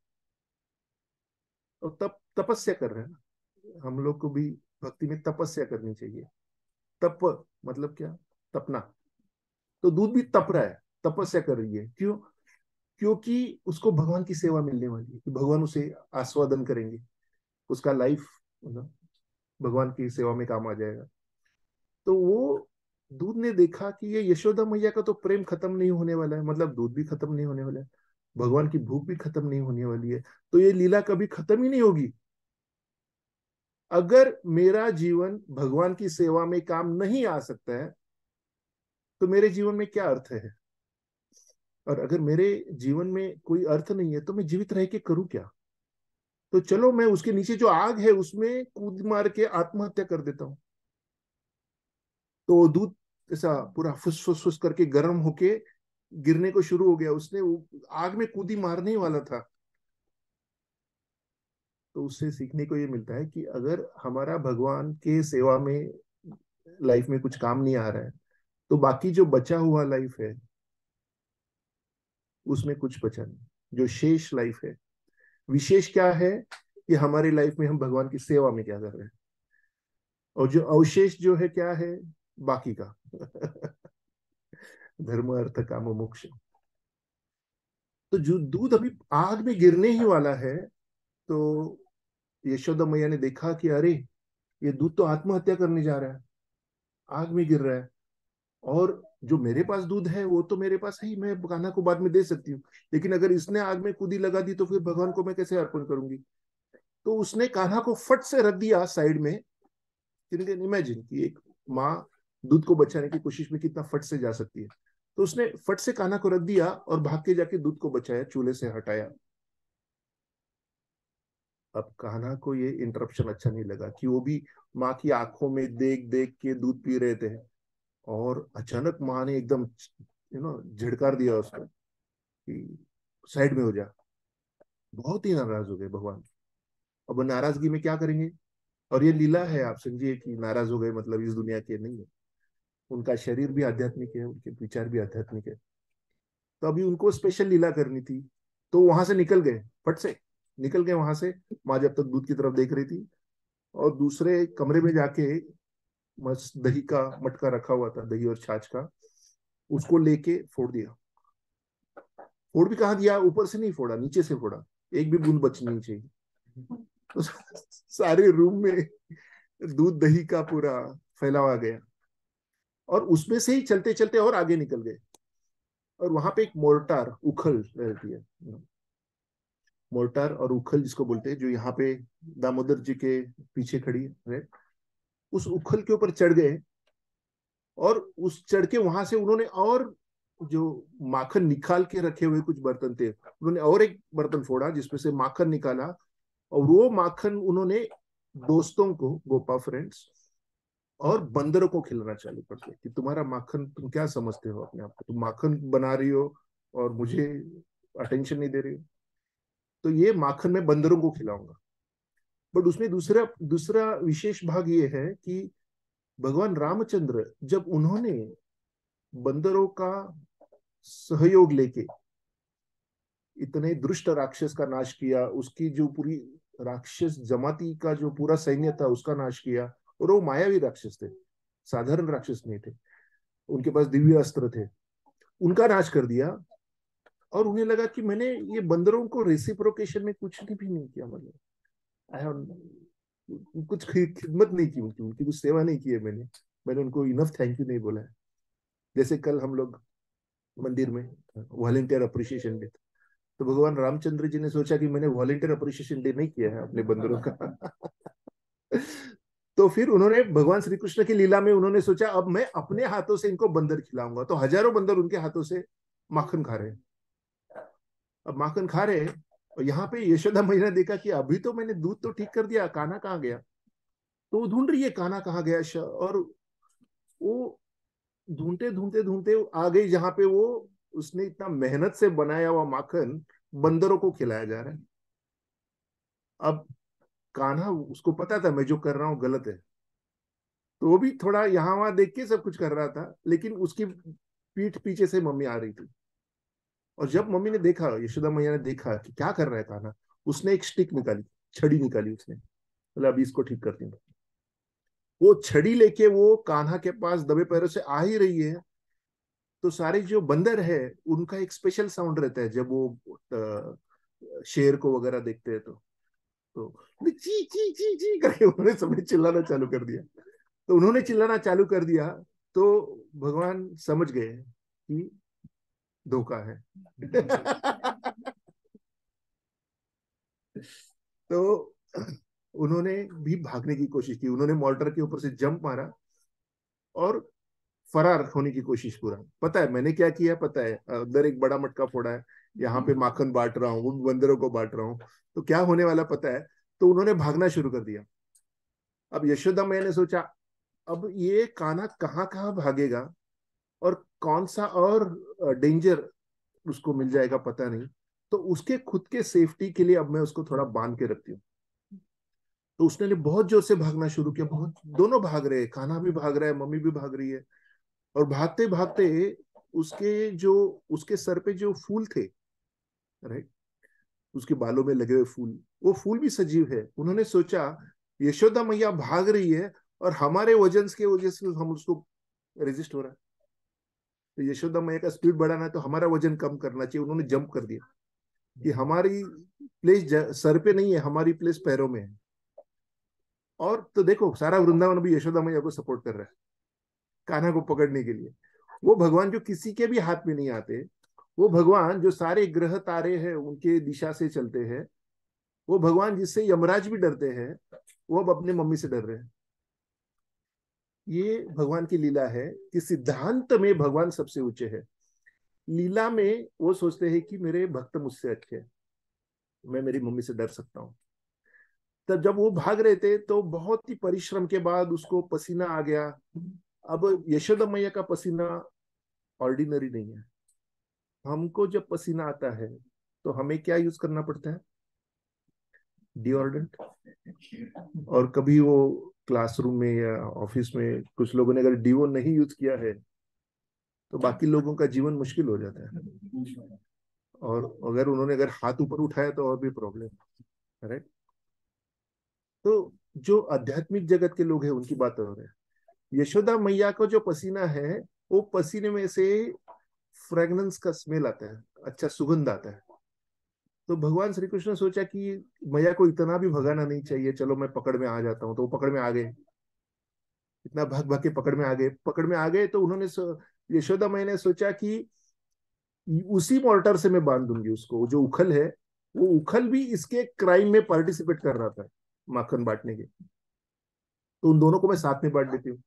और तप तपस्या कर रहे हैं ना, हम लोग को भी भक्ति में तपस्या करनी चाहिए। तप मतलब क्या? तपना। तो दूध भी तप रहा है, तपस्या कर रही है। क्यों? क्योंकि उसको भगवान की सेवा मिलने वाली है, कि भगवान उसे आस्वादन करेंगे, उसका लाइफ मतलब भगवान की सेवा में काम आ जाएगा। तो वो दूध ने देखा कि ये यशोदा मैया का तो प्रेम खत्म नहीं होने वाला है, मतलब दूध भी खत्म नहीं होने वाला है, भगवान की भूख भी खत्म नहीं होने वाली है, तो ये लीला कभी खत्म ही नहीं होगी। अगर मेरा जीवन भगवान की सेवा में काम नहीं आ सकता है, तो मेरे जीवन में क्या अर्थ है? और अगर मेरे जीवन में कोई अर्थ नहीं है, तो मैं जीवित रह के करूं क्या? तो चलो मैं उसके नीचे जो आग है उसमें कूद मार के आत्महत्या कर देता हूं। तो वो दूध ऐसा पूरा फुस फुस फुस करके गर्म होके गिरने को शुरू हो गया, उसने वो आग में कूदी मारने ही वाला था। तो उससे सीखने को ये मिलता है कि अगर हमारा भगवान के सेवा में लाइफ में कुछ काम नहीं आ रहा है, तो बाकी जो बचा हुआ लाइफ है उसमें कुछ बचा नहीं। जो शेष लाइफ है, विशेष क्या है कि हमारी लाइफ में हम भगवान की सेवा में क्या कर रहे हैं, और जो अवशेष जो है क्या है, बाकी का धर्म अर्थ काम मोक्ष। तो जो दूध अभी आग में गिरने ही वाला है, तो यशोदा मैया ने देखा कि अरे, ये दूध तो आत्महत्या करने जा रहा है, आग में गिर रहा है। और जो मेरे पास दूध है वो तो मेरे पास है ही, मैं कान्हा को बाद में दे सकती हूँ, लेकिन अगर इसने आग में कूदी लगा दी तो फिर भगवान को मैं कैसे अर्पण करूंगी? तो उसने कान्हा को फट से रख दिया साइड में। कैन इमेजिन कि एक माँ दूध को बचाने की कोशिश में कितना फट से जा सकती है। तो उसने फट से कान्हा को रख दिया और भाग के जाके दूध को बचाया, चूल्हे से हटाया। अब कान्हा को ये इंटरप्शन अच्छा नहीं लगा कि वो भी माँ की आंखों में देख देख के दूध पी रहे थे, और अचानक माँ ने एकदम झिड़कार दिया उसको कि साइड में हो जा। बहुत ही नाराज हो गए भगवान। अब नाराजगी में क्या करेंगे? और ये लीला है, आप समझिए कि नाराज हो गए मतलब इस दुनिया के नहीं है, उनका शरीर भी आध्यात्मिक है, उनके विचार भी आध्यात्मिक है। तो अभी उनको स्पेशल लीला करनी थी, तो वहां से निकल गए, फट से निकल गए वहां से। माँ जब तक दूध की तरफ देख रही थी, और दूसरे कमरे में जाके मस्त दही का मटका रखा हुआ था, दही और छाछ का, उसको लेके फोड़ दिया। फोड़ भी कहाँ दिया? ऊपर से नहीं फोड़ा, नीचे से फोड़ा। एक भी बूंद बचनी नहीं चाहिए। तो सारे रूम में दूध दही का पूरा फैलावा गया, और उसमें से ही चलते चलते और आगे निकल गए। और वहां पे एक मोर्टार उखल रहती है, मोर्टार और उखल जिसको बोलते हैं, जो यहाँ पे दामोदर जी के पीछे खड़ी है, उस उखल के ऊपर चढ़ गए। और उस चढ़ के वहां से उन्होंने और जो माखन निकाल के रखे हुए कुछ बर्तन थे, उन्होंने और एक बर्तन फोड़ा जिसमें से माखन निकाला, और वो माखन उन्होंने दोस्तों को, गोपा फ्रेंड्स और बंदरों को खिलाना चालू कर दिया कि तुम्हारा माखन, तुम क्या समझते हो अपने आप को, तुम माखन बना रही हो और मुझे अटेंशन नहीं दे रही हो, तो ये माखन मैं बंदरों को खिलाऊंगा। बट उसमें दूसरा दूसरा विशेष भाग ये है कि भगवान रामचंद्र जब उन्होंने बंदरों का सहयोग लेके इतने दुष्ट राक्षस का नाश किया, उसकी जो पूरी राक्षस जमाती का जो पूरा सैन्य था उसका नाश किया, और वो मायावी राक्षस थे, साधारण राक्षस नहीं थे, उनके पास दिव्य अस्त्र थे, उनका नाश कर दिया। और उन्हें लगा कि मैंने ये बंदरों को रेसिप्रोकेशन में कुछ भी नहीं किया, मतलब आई हैव कुछ खिदमत नहीं की, उनकी उनकी कुछ सेवा नहीं की है मैंने, मैंने उनको इनफ थैंक यू नहीं बोला है। जैसे कल हम लोग मंदिर में वॉलेंटियर अप्रिशिएशन डे, तो भगवान रामचंद्र जी ने सोचा कि मैंने वॉलेंटियर अप्रिशिएशन डे नहीं किया है अपने बंदरों का। तो फिर उन्होंने भगवान श्री कृष्ण की लीला में उन्होंने सोचा अब मैं अपने हाथों से इनको बंदर खिलाऊंगा, तो हजारों बंदर उनके हाथों से माखन खा रहे हैं। अब माखन खा रहे हैं, और यहाँ पे यशोदा मैया ने देखा कि अभी तो मैंने दूध तो ठीक कर दिया, कान्हा कहाँ गया। तो वो ढूंढ रही है कान्हा कहाँ गया, और वो ढूंढते ढूंढते ढूंढते आ गई जहां पे वो उसने इतना मेहनत से बनाया हुआ माखन बंदरों को खिलाया जा रहा है। अब कान्हा, उसको पता था मैं जो कर रहा हूँ गलत है, तो वो भी थोड़ा यहाँ वहां देख के सब कुछ कर रहा था, लेकिन उसकी पीठ पीछे से मम्मी आ रही थी। और जब मम्मी ने देखा, यशोदा मैया ने देखा कि क्या कर रहा है कान्हा, उसने एक स्टिक निकाली, छड़ी निकाली उसने, बोला अभी इसको ठीक करती हूँ। वो छड़ी लेके वो कान्हा के पास दबे पैरों से आ ही रही है, तो सारे जो बंदर है उनका एक स्पेशल साउंड रहता है जब वो शेर को वगैरह देखते हैं, तो ची ची ची ची करके उन्होंने सबने चिल्लाना चालू कर दिया। तो उन्होंने चिल्लाना चालू कर दिया, तो भगवान समझ गए कि धोखा है। तो उन्होंने भी भागने की कोशिश की, उन्होंने मॉर्टर के ऊपर से जंप मारा और फरार होने की कोशिश पूरा। पता है मैंने क्या किया, पता है, उधर एक बड़ा मटका फोड़ा है, यहाँ पे माखन बांट रहा हूँ, उन बंदरों को बांट रहा हूँ, तो क्या होने वाला पता है। तो उन्होंने भागना शुरू कर दिया। अब यशोदा मैंने सोचा अब ये कान्हा कहाँ कहाँ भागेगा, और कौन सा और डेंजर उसको मिल जाएगा पता नहीं, तो उसके खुद के सेफ्टी के लिए अब मैं उसको थोड़ा बांध के रखती हूँ। तो उसने बहुत जोर से भागना शुरू किया, बहुत, दोनों भाग रहे हैं, कान्हा भी भाग रहा है, मम्मी भी भाग रही है। और भागते भागते उसके जो, उसके सर पे जो फूल थे, राइट, उसके बालों में लगे हुए फूल, वो फूल भी सजीव है। उन्होंने सोचा यशोदा मैया भाग रही है और हमारे वजन के वजह से हम उसको रेजिस्ट हो रहा है, तो यशोदा मैया का स्पीड बढ़ाना है तो हमारा वजन कम करना चाहिए। उन्होंने जंप कर दिया कि हमारी प्लेस सर पे नहीं है, हमारी प्लेस पैरों में है। और तो देखो सारा वृंदावन भी यशोदा मैया को सपोर्ट कर रहा है कान्हा को पकड़ने के लिए। वो भगवान जो किसी के भी हाथ में नहीं आते, वो भगवान जो सारे ग्रह तारे हैं उनके दिशा से चलते हैं, वो भगवान जिससे यमराज भी डरते हैं, वो अब अपने मम्मी से डर रहे हैं। ये भगवान की लीला है कि सिद्धांत में भगवान सबसे ऊंचे है, लीला में वो सोचते हैं कि मेरे भक्त मुझसे अच्छे हैं, मैं मेरी मम्मी से डर सकता हूँ। तब जब वो भाग रहे थे तो बहुत ही परिश्रम के बाद उसको पसीना आ गया। अब यशोदा मैया का पसीना ऑर्डिनरी नहीं है। हमको जब पसीना आता है तो हमें क्या यूज करना पड़ता है, डिओड्रेंट। और कभी वो क्लासरूम में या ऑफिस में कुछ लोगों ने अगर डीओ नहीं यूज किया है तो बाकी लोगों का जीवन मुश्किल हो जाता है। और अगर उन्होंने अगर हाथ ऊपर उठाया तो और भी प्रॉब्लम, राइट। तो जो आध्यात्मिक जगत के लोग हैं उनकी बात हो रहे हैं। यशोदा मैया का जो पसीना है, वो पसीने में से फ्रेगनेंस का स्मेल आता है, अच्छा सुगंध आता है। तो भगवान श्री कृष्ण ने सोचा कि मैया को इतना भी भगाना नहीं चाहिए, चलो मैं पकड़ में आ जाता हूँ। तो वो पकड़ में आ गए, इतना भाग भाग के पकड़ में आ गए। पकड़ में आ गए तो उन्होंने यशोदा मैया ने सोचा कि उसी मोर्टर से मैं बांध दूंगी उसको। जो उखल है, वो उखल भी इसके क्राइम में पार्टिसिपेट कर रहा था, माखन बांटने के। तो उन दोनों को मैं साथ में बांट देती हूँ।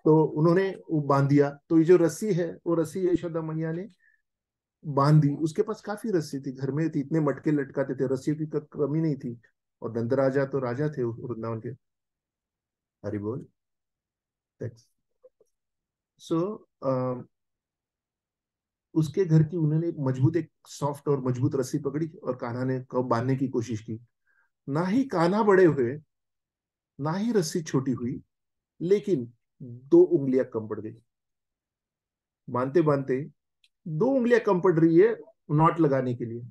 तो उन्होंने वो बांध दिया। तो ये जो रस्सी है, वो रस्सी यशोदा मैया ने बांध दी। उसके पास काफी रस्सी थी, घर में थी, इतने मटके लटकाते थे, रस्सियों की कमी नहीं थी। और नंद राजा तो राजा थे वृंदावन के। हरि बोल। सो उसके घर की उन्होंने मजबूत, एक सॉफ्ट और मजबूत रस्सी पकड़ी और कान्हा ने कब बांधने की कोशिश की। ना ही कान्हा बड़े हुए, ना ही रस्सी छोटी हुई, लेकिन 2 उंगलियां कम पड़ गई। बांधते बांधते 2 उंगलियां कम पड़ रही है नॉट लगाने के लिए।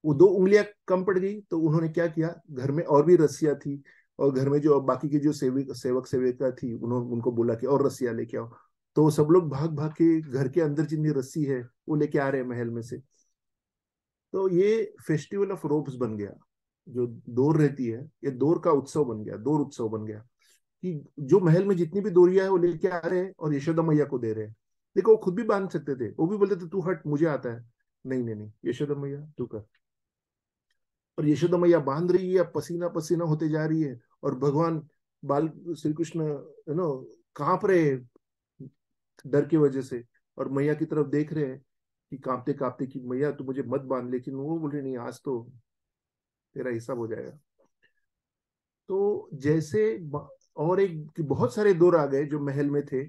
वो 2 उंगलियां कम पड़ गई तो उन्होंने क्या किया, घर में और भी रस्सियां थी, और घर में जो बाकी की जो सेवक सेविका थी, उन्होंने उनको बोला कि और रस्सियां लेके आओ। तो सब लोग भाग भाग के घर के अंदर जितनी रस्सी है वो लेके आ रहे हैं महल में से। तो ये फेस्टिवल ऑफ रोप्स बन गया। जो दौर रहती है, ये दौर का उत्सव बन गया, दौर उत्सव बन गया। कि जो महल में जितनी भी दोरियां है वो लेके आ रहे हैं और यशोदा मैया को दे रहे हैं। देखो, वो खुद भी बांध सकते थे, वो भी बोलते थे तू हट, मुझे आता है। नहीं नहीं नहीं, यशोदा मैया तू कर। और यशोदा मैया बांध रही है, पसीना पसीना होते जा रही है। और भगवान बाल श्री कृष्ण कांप रहे हैं डर की वजह से। और मैया की तरफ देख रहे हैं कि कांपते कांपते कि मैया तू मुझे मत बांध। लेकिन वो बोल रही नहीं, आज तो तेरा हिसाब हो जाएगा। तो जैसे और एक कि बहुत सारे दौर आ गए जो महल में थे।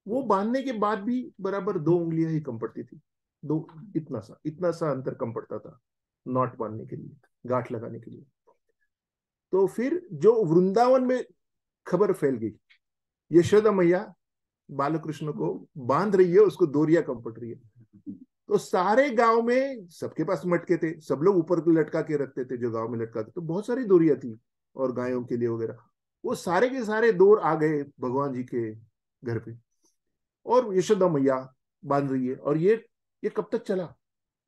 वो बांधने के बाद भी बराबर 2 उंगलियां ही कम पड़ती थी। दो, इतना सा अंतर कम पड़ता था नॉट बांधने के लिए, गांठ लगाने के लिए। तो फिर जो वृंदावन में खबर फैल गई, यशोदा मैया बालकृष्ण को बांध रही है, उसको दोरिया कम पड़ रही है। तो सारे गांव में सबके पास मटके थे, सब लोग ऊपर लटका के रखते थे, जो गांव में लटका के। तो बहुत सारी दोरिया थी और गायों के लिए वगैरह। वो सारे के सारे दौर आ गए भगवान जी के घर पे। और यशोदा मैया बांध रही है। और ये कब तक चला?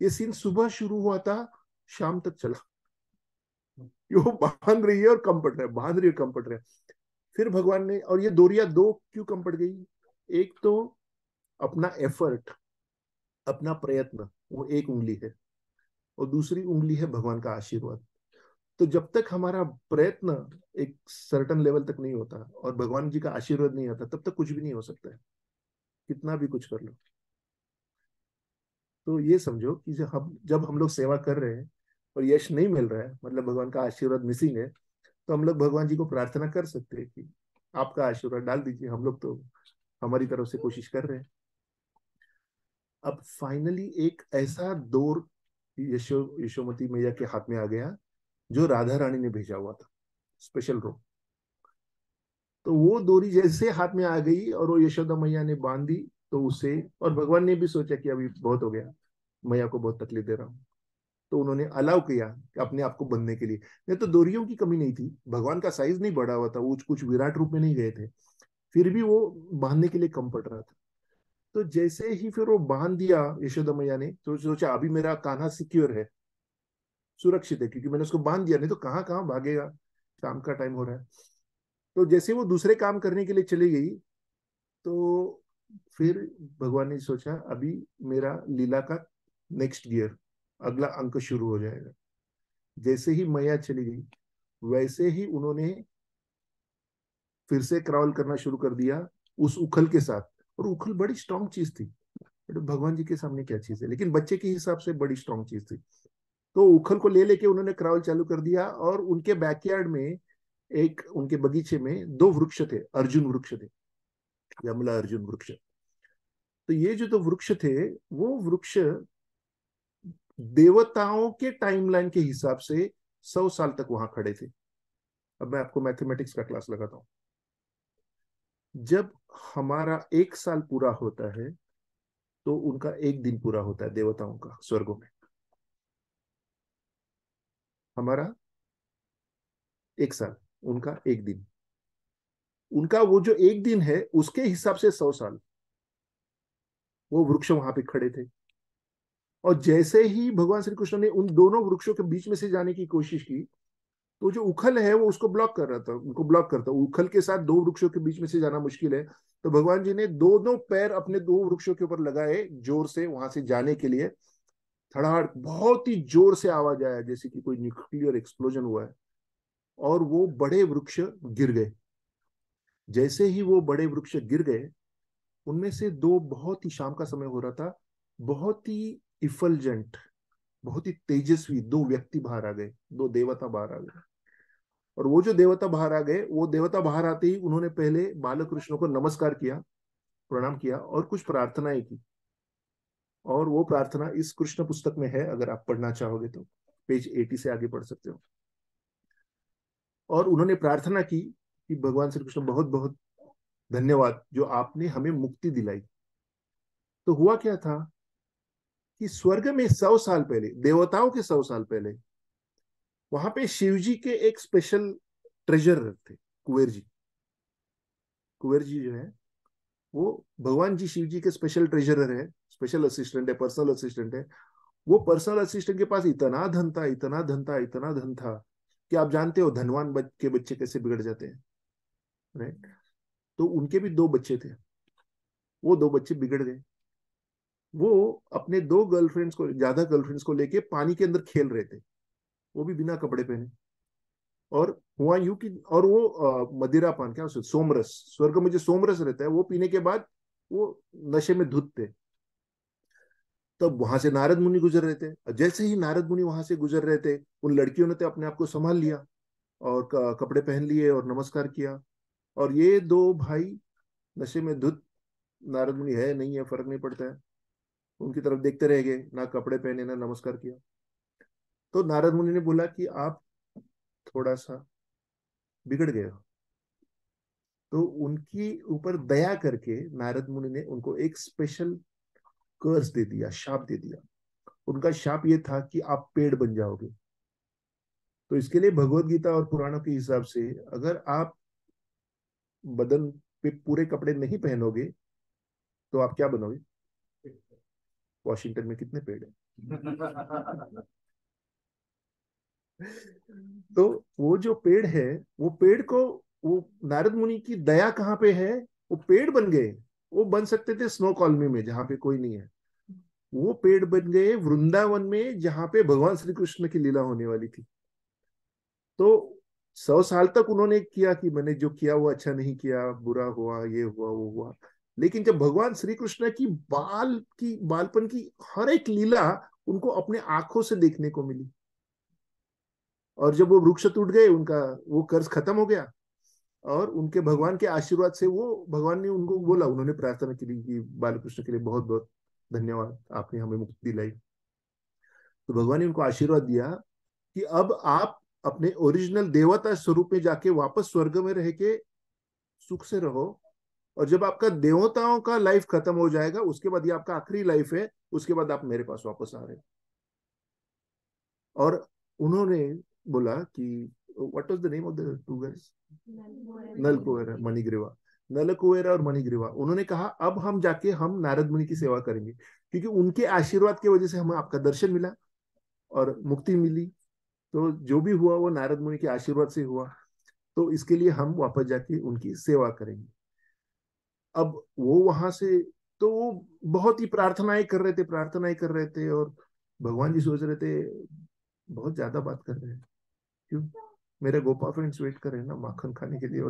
ये सीन सुबह शुरू हुआ था, शाम तक चला। ये वो बांध रही है और कम पड़ रहा है, बांध रही है कम पड़ रहा है। फिर भगवान ने, और ये दोरिया दो क्यों कम पड़ गई? एक तो अपना एफर्ट, अपना प्रयत्न, वो एक उंगली है। और दूसरी उंगली है भगवान का आशीर्वाद। तो जब तक हमारा प्रयत्न एक सर्टन लेवल तक नहीं होता और भगवान जी का आशीर्वाद नहीं आता, तब तक कुछ भी नहीं हो सकता है, कितना भी कुछ कर लो। तो ये समझो कि जब हम लोग सेवा कर रहे हैं और यश नहीं मिल रहा है, मतलब भगवान का आशीर्वाद मिसिंग है, तो हम लोग भगवान जी को प्रार्थना कर सकते हैं कि आपका आशीर्वाद डाल दीजिए। हम लोग तो हमारी तरफ से कोशिश कर रहे हैं। अब फाइनली एक ऐसा दौर यशोमती मैया के हाथ में आ गया, जो राधा रानी ने भेजा हुआ था, स्पेशल रोप। तो वो डोरी जैसे हाथ में आ गई और वो यशोदा मैया ने बांध दी। तो उसे, और भगवान ने भी सोचा कि अभी बहुत हो गया, मैया को बहुत तकलीफ दे रहा हूँ। तो उन्होंने अलाउ किया कि अपने आप को बंधने के लिए। नहीं तो डोरियों की कमी नहीं थी, भगवान का साइज नहीं बढ़ा हुआ था, वो कुछ विराट रूप में नहीं गए थे। फिर भी वो बांधने के लिए कम पड़ रहा था। तो जैसे ही फिर वो बांध दिया यशोदा मैया ने, तो सोचा अभी मेरा कान्हा सिक्योर है, सुरक्षित है, क्योंकि मैंने उसको बांध दिया, नहीं तो कहाँ कहाँ भागेगा, शाम का टाइम हो रहा है। तो जैसे वो दूसरे काम करने के लिए चली गई, तो फिर भगवान ने सोचा अभी मेरा लीला का नेक्स्ट गियर, अगला अंक शुरू हो जाएगा। जैसे ही मैया चली गई, वैसे ही उन्होंने फिर से क्राउल करना शुरू कर दिया उस उखल के साथ। और उखल बड़ी स्ट्रांग चीज थी, बट भगवान जी के सामने क्या चीज है, लेकिन बच्चे के हिसाब से बड़ी स्ट्रांग चीज थी। तो उखल को ले लेके उन्होंने क्राउल चालू कर दिया। और उनके बैकयार्ड में, एक उनके बगीचे में 2 वृक्ष थे, अर्जुन वृक्ष थे, यमला अर्जुन वृक्ष। तो ये जो 2 वृक्ष थे, वो वृक्ष देवताओं के टाइमलाइन के हिसाब से 100 साल तक वहां खड़े थे। अब मैं आपको मैथमेटिक्स का क्लास लगाता हूँ। जब हमारा 1 साल पूरा होता है, तो उनका एक दिन पूरा होता है देवताओं का स्वर्गों में। हमारा 1 साल, उनका एक दिन। उनका वो जो एक दिन है, उसके हिसाब से 100 साल वो वृक्ष वहां पे खड़े थे। और जैसे ही भगवान श्री कृष्ण ने उन दोनों वृक्षों के बीच में से जाने की कोशिश की, तो जो उखल है वो उसको ब्लॉक कर रहा था, उनको ब्लॉक करता। उखल के साथ दो वृक्षों के बीच में से जाना मुश्किल है, तो भगवान जी ने दोनों पैर अपने दो वृक्षों के ऊपर लगाए जोर से वहां से जाने के लिए। धड़ाधड़ बहुत ही जोर से आवाज आया, जैसे कि कोई न्यूक्लियर एक्सप्लोजन हुआ है, और वो बड़े वृक्ष गिर गए। जैसे ही वो बड़े वृक्ष गिर गए, उनमें से दो, बहुत ही शाम का समय हो रहा था, बहुत ही इफलजेंट, बहुत ही तेजस्वी दो व्यक्ति बाहर आ गए, दो देवता बाहर आ गए। और वो जो देवता बाहर आ गए, वो देवता बाहर आते ही उन्होंने पहले बालकृष्ण को नमस्कार किया, प्रणाम किया, और कुछ प्रार्थनाएं की। और वो प्रार्थना इस कृष्ण पुस्तक में है, अगर आप पढ़ना चाहोगे तो पेज 80 से आगे पढ़ सकते हो। और उन्होंने प्रार्थना की कि भगवान श्री कृष्ण बहुत बहुत धन्यवाद जो आपने हमें मुक्ति दिलाई। तो हुआ क्या था कि स्वर्ग में 100 साल पहले, देवताओं के 100 साल पहले, वहां पे शिव जी के एक स्पेशल ट्रेजर थे, कुबेर जी। कुबेर जी जो है वो भगवान जी शिव जी के स्पेशल ट्रेजरर है, स्पेशल असिस्टेंट है, पर्सनल असिस्टेंट है। वो पर्सनल असिस्टेंट के पास इतना धन था, इतना धन था, इतना धन था, कि आप जानते हो धनवान के बच्चे कैसे बिगड़ जाते हैं, राइट? तो उनके भी दो बच्चे थे, वो दो बच्चे बिगड़ गए। वो अपने दो गर्लफ्रेंड्स को, ज्यादा गर्लफ्रेंड्स को लेके पानी के अंदर खेल रहे थे, वो भी बिना कपड़े पहने। और हुआ यूं कि, और वो मदिरा पान, क्या सोमरस, स्वर्ग में जो सोमरस रहता है वो पीने के बाद वो नशे में धुत थे। तब वहां से नारद मुनि गुजर रहे थे। जैसे ही नारद मुनि वहां से गुजर रहे थे, उन लड़कियों ने तो अपने आप को संभाल लिया और कपड़े पहन लिए और नमस्कार किया। और ये दो भाई नशे में धुत, नारद मुनि है नहीं है फर्क नहीं पड़ता है, उनकी तरफ देखते रह गए, ना कपड़े पहने ना नमस्कार किया। तो नारद मुनि ने बोला कि आप थोड़ा सा बिगड़ गए हो। तो उनकी ऊपर दया करके नारद मुनि ने उनको एक स्पेशल कर्स दे दिया, शाप दे दिया। उनका शाप ये था कि आप पेड़ बन जाओगे। तो इसके लिए भगवत गीता और पुराणों के हिसाब से, अगर आप बदन पे पूरे कपड़े नहीं पहनोगे तो आप क्या बनोगे? वॉशिंगटन में कितने पेड़ है? तो वो जो पेड़ है, वो पेड़ को, वो नारद मुनि की दया कहाँ पे है, वो पेड़ बन गए। वो बन सकते थे स्नो कॉलोनी में जहां पे कोई नहीं है, वो पेड़ बन गए वृंदावन में जहां पे भगवान श्री कृष्ण की लीला होने वाली थी। तो 100 साल तक उन्होंने किया कि मैंने जो किया वो अच्छा नहीं किया, बुरा हुआ, ये हुआ वो हुआ। लेकिन जब भगवान श्री कृष्ण की बालपन की हर एक लीला उनको अपने आंखों से देखने को मिली, और जब वो वृक्ष टूट गए, उनका वो कर्ज खत्म हो गया, और उनके भगवान के आशीर्वाद से वो, भगवान ने उनको बोला, उन्होंने प्रार्थना की कि बालकृष्ण के लिए बहुत बहुत धन्यवाद, आपने हमें मुक्ति दिलाई। तो भगवान ने उनको आशीर्वाद दिया कि अब आप अपने ओरिजिनल देवता स्वरूप में जाके वापस स्वर्ग में रह के सुख से रहो। और जब आपका देवताओं का लाइफ खत्म हो जाएगा, उसके बाद ये आपका आखिरी लाइफ है, उसके बाद आप मेरे पास वापस आ रहे हैं। और उन्होंने बोला कि what was the name of the two guys? Nal Kuber, Manigriva. Nal Kuber और मणिग्रीवा, उन्होंने कहा अब हम जाके हम नारद मुनि की सेवा करेंगे, क्योंकि उनके आशीर्वाद की वजह से हमें आपका दर्शन मिला और मुक्ति मिली। तो जो भी हुआ वो नारद मुनि के आशीर्वाद से हुआ, तो इसके लिए हम वापस जाके उनकी सेवा करेंगे। अब वो वहां से, तो वो बहुत ही प्रार्थनाएं कर रहे थे, प्रार्थनाएं कर रहे थे, और भगवान जी सोच रहे थे बहुत ज्यादा बात कर रहे हैं, क्यों, मेरे गोपा फ्रेंड्स वेट कर रहे हैं ना माखन खाने के लिए।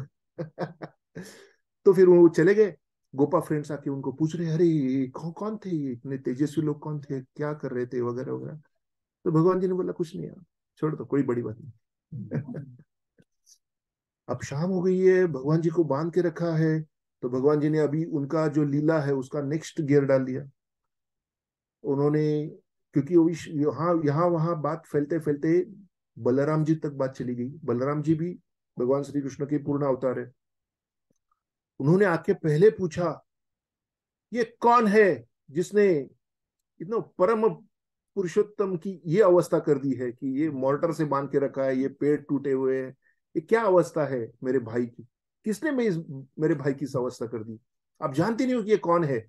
तो फिर वो चले गए। गोपा फ्रेंड्स आके उनको पूछ रहे, अरे ये कौन कौन थे, ये इतने तेजस्वी लोग कौन थे, क्या कर रहे थे, वगैरह वगैरह। तो भगवान जी ने बोला कुछ नहीं यार, छोड़ दो, कोई बड़ी बात नहीं। अब शाम हो गई है, भगवान जी को बांध के रखा है। तो भगवान जी ने अभी उनका जो लीला है उसका नेक्स्ट गियर डाल दिया उन्होंने। क्योंकि वो यहाँ यहाँ वहां बात फैलते फैलते बलराम जी तक बात चली गई। बलराम जी भी भगवान श्री कृष्ण के पूर्ण अवतार है। उन्होंने आके पहले पूछा, ये कौन है जिसने इतना परम पुरुषोत्तम की ये अवस्था कर दी है, कि ये मोर्टर से बांध के रखा है, ये पेड़ टूटे हुए हैं, ये क्या अवस्था है मेरे भाई की, किसने मेरे भाई की इस अवस्था कर दी, आप जानते नहीं हो कि ये कौन है?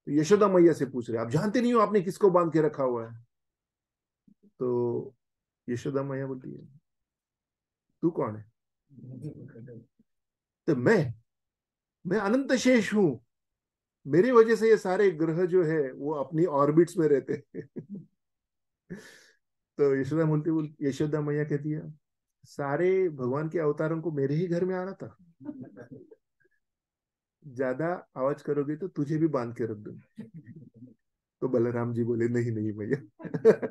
यशोदा मैया से पूछ रहे, आप जानते नहीं हो आपने किसको बांध के रखा हुआ है? तो यशोदा मैया बोलती है, तू कौन है? तो मैं अनंत शेष हूं, मेरी वजह से ये सारे ग्रह जो है वो अपनी ऑर्बिट्स में रहते हैं। तो यशोदा मैया कहती है, सारे भगवान के अवतारों को मेरे ही घर में आना था, ज्यादा आवाज करोगे तो तुझे भी बांध के रख दूंगी। तो बलराम जी बोले, नहीं नहीं भैया,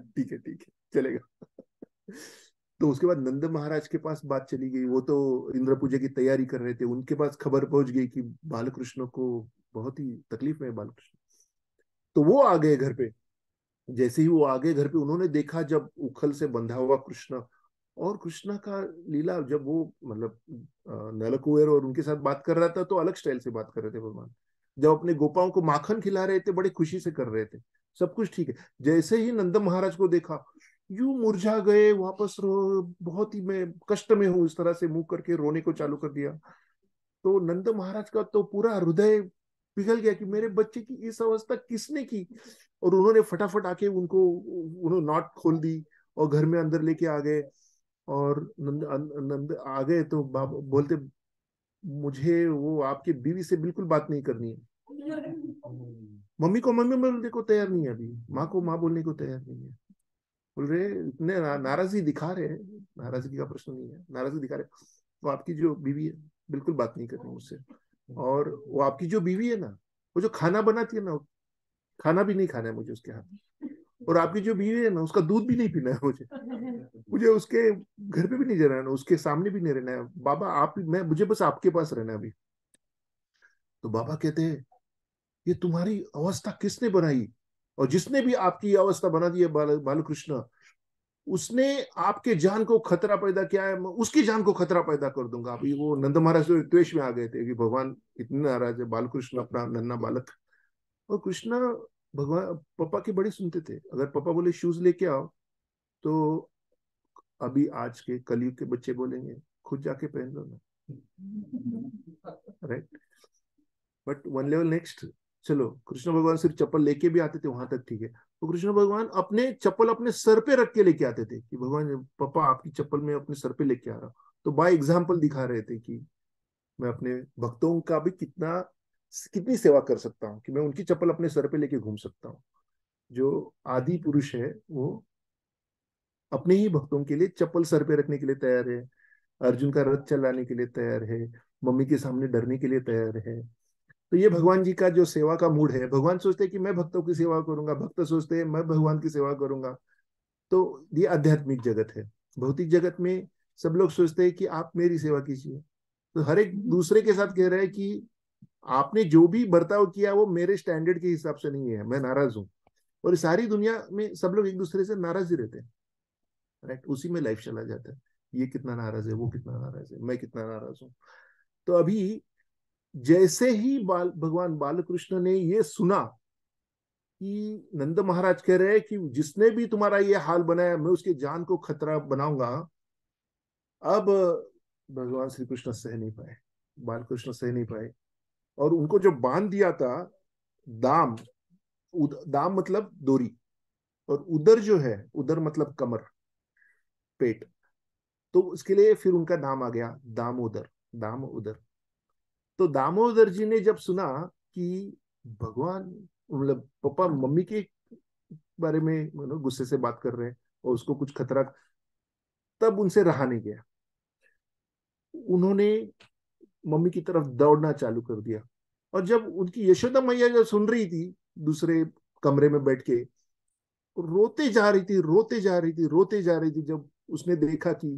ठीक है, चलेगा। तो उसके बाद नंद महाराज के पास बात चली गई, वो तो इंद्र पूजा की तैयारी कर रहे थे, उनके पास खबर पहुंच गई कि बालकृष्ण को बहुत ही तकलीफ में है बालकृष्ण। तो वो आ गए घर पे। जैसे ही वो आ गए घर पे, उन्होंने देखा जब उखल से बंधा हुआ कृष्ण, और कृष्णा का लीला, जब वो मतलब नलकुबेर और उनके साथ बात कर रहा था तो अलग स्टाइल से बात कर रहे थे भगवान। जब अपने गोपाओं को माखन खिला रहे थे, बड़े खुशी से कर रहे थे, सब कुछ ठीक है। जैसे ही नंद महाराज को देखा, यूं मुरझा गए, वापस रो, बहुत ही मैं कष्ट में हूं, इस तरह से मुंह करके रोने को चालू कर दिया। तो नंद महाराज का तो पूरा हृदय पिघल गया कि मेरे बच्चे की इस अवस्था किसने की। और उन्होंने फटाफट आके उनको, उन्होंने नॉट खोल दी और घर में अंदर लेके आ गए। और नंद नंद आ गए तो बाबा बोलते, मुझे वो आपकी बीवी से बिल्कुल बात नहीं करनी है। मम्मी को मम्मी बोलने को तैयार नहीं है, अभी माँ को माँ बोलने को तैयार नहीं है। बोल रहे इतने नाराजगी दिखा रहे हैं। नाराजगी का प्रश्न नहीं है, नाराजगी दिखा रहे। वो आपकी जो बीवी है बिल्कुल बात नहीं करनी मुझसे। और वो आपकी जो बीवी है ना, वो जो खाना बनाती है ना, खाना भी नहीं खाना है मुझे उसके हाथ। और आपकी जो बीवी है ना, उसका दूध भी नहीं पीना है मुझे। मुझे उसके घर पे भी नहीं रहना है, उसके सामने भी नहीं रहना है। बाबा आप, मैं, मुझे बस आपके पास रहना है अभी। तो बाबा कहते हैं, ये तुम्हारी अवस्था किसने बनाई? और जिसने भी आपकी अवस्था बना दी है, बालकृष्ण, उसने आपके जान को खतरा पैदा किया है, मैं उसकी जान को खतरा पैदा कर दूंगा। अभी वो नंद महाराज तो द्वेष में आ गए थे कि भगवान इतने नाराज है, बालकृष्ण अपना नन्ना बालक। और कृष्णा भगवान पापा की बड़ी सुनते थे। अगर पापा बोले शूज लेके आओ, तो अभी आज के कलयुग के बच्चे बोलेंगे खुद जाके पहन लो ना, right? But one level next, चलो कृष्ण भगवान सिर्फ चप्पल लेके भी आते थे, वहां तक ठीक है। तो कृष्ण भगवान अपने चप्पल अपने सर पे रख के लेके आते थे कि भगवान पापा आपकी चप्पल में अपने सर पे लेके आ रहा हूँ। तो बाय एग्जाम्पल दिखा रहे थे कि मैं अपने भक्तों का भी कितनी सेवा कर सकता हूँ, कि मैं उनकी चप्पल अपने सर पे लेके घूम सकता हूँ। जो आदि पुरुष है वो अपने ही भक्तों के लिए चप्पल सर पे रखने के लिए तैयार है, अर्जुन का रथ चलाने के लिए तैयार है, मम्मी के सामने डरने के लिए तैयार है। तो ये भगवान जी का जो सेवा का मूड है। भगवान सोचते हैं कि मैं भक्तों की सेवा करूंगा, भक्त सोचते हैं मैं भगवान की सेवा करूंगा। तो ये आध्यात्मिक जगत है। भौतिक जगत में सब लोग सोचते हैं कि आप मेरी सेवा कीजिए। तो हर एक दूसरे के साथ कह रहा है कि आपने जो भी बर्ताव किया वो मेरे स्टैंडर्ड के हिसाब से नहीं है, मैं नाराज हूं। और सारी दुनिया में सब लोग एक दूसरे से नाराज ही रहते हैं, राइट? उसी में लाइफ चला जाता है, ये कितना नाराज है, वो कितना नाराज है, मैं कितना नाराज हूँ। तो अभी जैसे ही भगवान बालकृष्ण ने ये सुना कि नंद महाराज कह रहे हैं कि जिसने भी तुम्हारा ये हाल बनाया मैं उसके जान को खतरा बनाऊंगा, अब भगवान श्री कृष्ण सह नहीं पाए, बालकृष्ण सह नहीं पाए। और उनको जो बांध दिया था, दाम, दाम मतलब डोरी, और उदर जो है, उदर मतलब कमर, पेट। तो उसके लिए फिर उनका नाम आ गया दामोदर, दामोदर। तो दामोदर जी ने जब सुना कि भगवान, मतलब पापा मम्मी के बारे में गुस्से से बात कर रहे हैं और उसको कुछ खतरा, तब उनसे रहा नहीं गया। उन्होंने मम्मी की तरफ दौड़ना चालू कर दिया। और जब उनकी यशोदा मैया जो सुन रही थी दूसरे कमरे में बैठ के, रोते जा रही थी, रोते जा रही थी, रोते जा रही थी। जब उसने देखा कि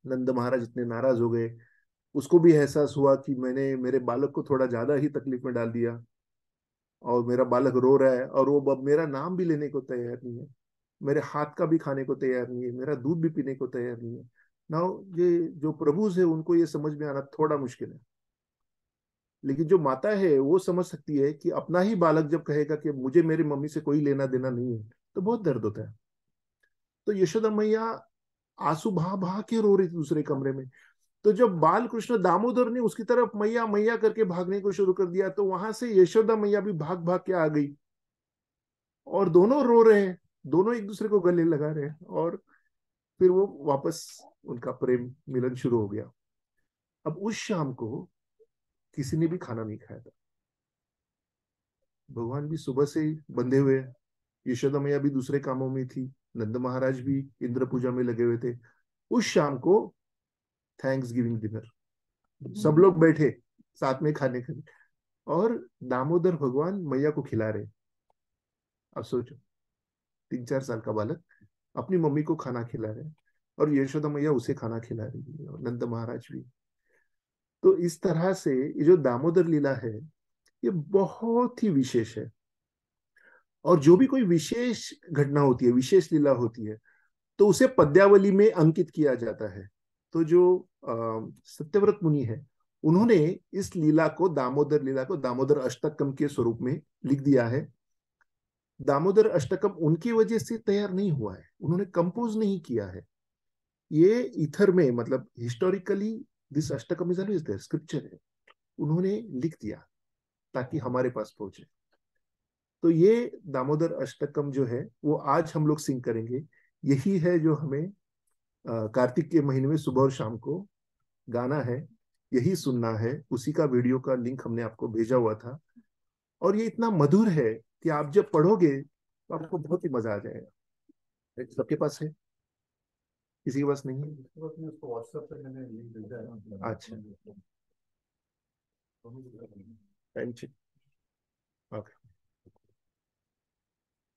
नंद महाराज इतने नाराज हो गए, उसको भी एहसास हुआ कि मैंने मेरे बालक को थोड़ा ज्यादा ही तकलीफ में डाल दिया, और मेरा बालक रो रहा है और वो अब मेरा नाम भी लेने को तैयार नहीं है, मेरे हाथ का भी खाने को तैयार नहीं है, मेरा दूध भी पीने को तैयार नहीं है। ना, ये जो प्रभु है उनको ये समझ में आना थोड़ा मुश्किल है। लेकिन जो माता है वो समझ सकती है कि अपना ही बालक जब कहेगा कि मुझे मेरी मम्मी से कोई लेना देना नहीं है, तो बहुत दर्द होता है। तो यशोदा मैया आंसू बहा बहा के रो रही थी दूसरे कमरे में। तो जब बाल कृष्ण दामोदर ने उसकी तरफ मैया मैया करके भागने को शुरू कर दिया, तो वहां से यशोदा मैया भी भाग भाग के आ गई, और दोनों रो रहे हैं, दोनों एक दूसरे को गले लगा रहे हैं, और फिर वो वापस उनका प्रेम मिलन शुरू हो गया। अब उस शाम को किसी ने भी खाना नहीं खाया था, भगवान भी सुबह से ही बंधे हुए, यशोदा मैया भी दूसरे कामों में थी, नंद महाराज भी इंद्र पूजा में लगे हुए थे। उस शाम को थैंक्स गिविंग डिनर, सब लोग बैठे साथ में खाने के लिए, और दामोदर भगवान मैया को खिला रहे। अब सोचो, 3-4 साल का बालक अपनी मम्मी को खाना खिला रहे हैं, और यशोदा मैया उसे खाना खिला रही है, और नंद महाराज भी। तो इस तरह से ये जो दामोदर लीला है, ये बहुत ही विशेष है। और जो भी कोई विशेष घटना होती है, विशेष लीला होती है, तो उसे पद्यावली में अंकित किया जाता है। तो जो सत्यव्रत मुनि है, उन्होंने इस लीला को, दामोदर लीला को, दामोदर अष्टकम के स्वरूप में लिख दिया है। दामोदर अष्टकम उनकी वजह से तैयार नहीं हुआ है, उन्होंने कंपोज नहीं किया है, ये इथर में, मतलब historically this Ashtakam is always there, scripture है, उन्होंने लिख दिया ताकि हमारे पास पहुंचे। तो ये दामोदर अष्टकम जो है वो आज हम लोग सिंग करेंगे। यही है जो हमें कार्तिक के महीने में सुबह और शाम को गाना है, यही सुनना है। उसी का वीडियो का लिंक हमने आपको भेजा हुआ था, और ये इतना मधुर है कि आप जब पढ़ोगे तो आपको बहुत ही मजा आ जाएगा। सबके पास है? किसी के पास नहीं है? अच्छा, टाइम चेक। ओके,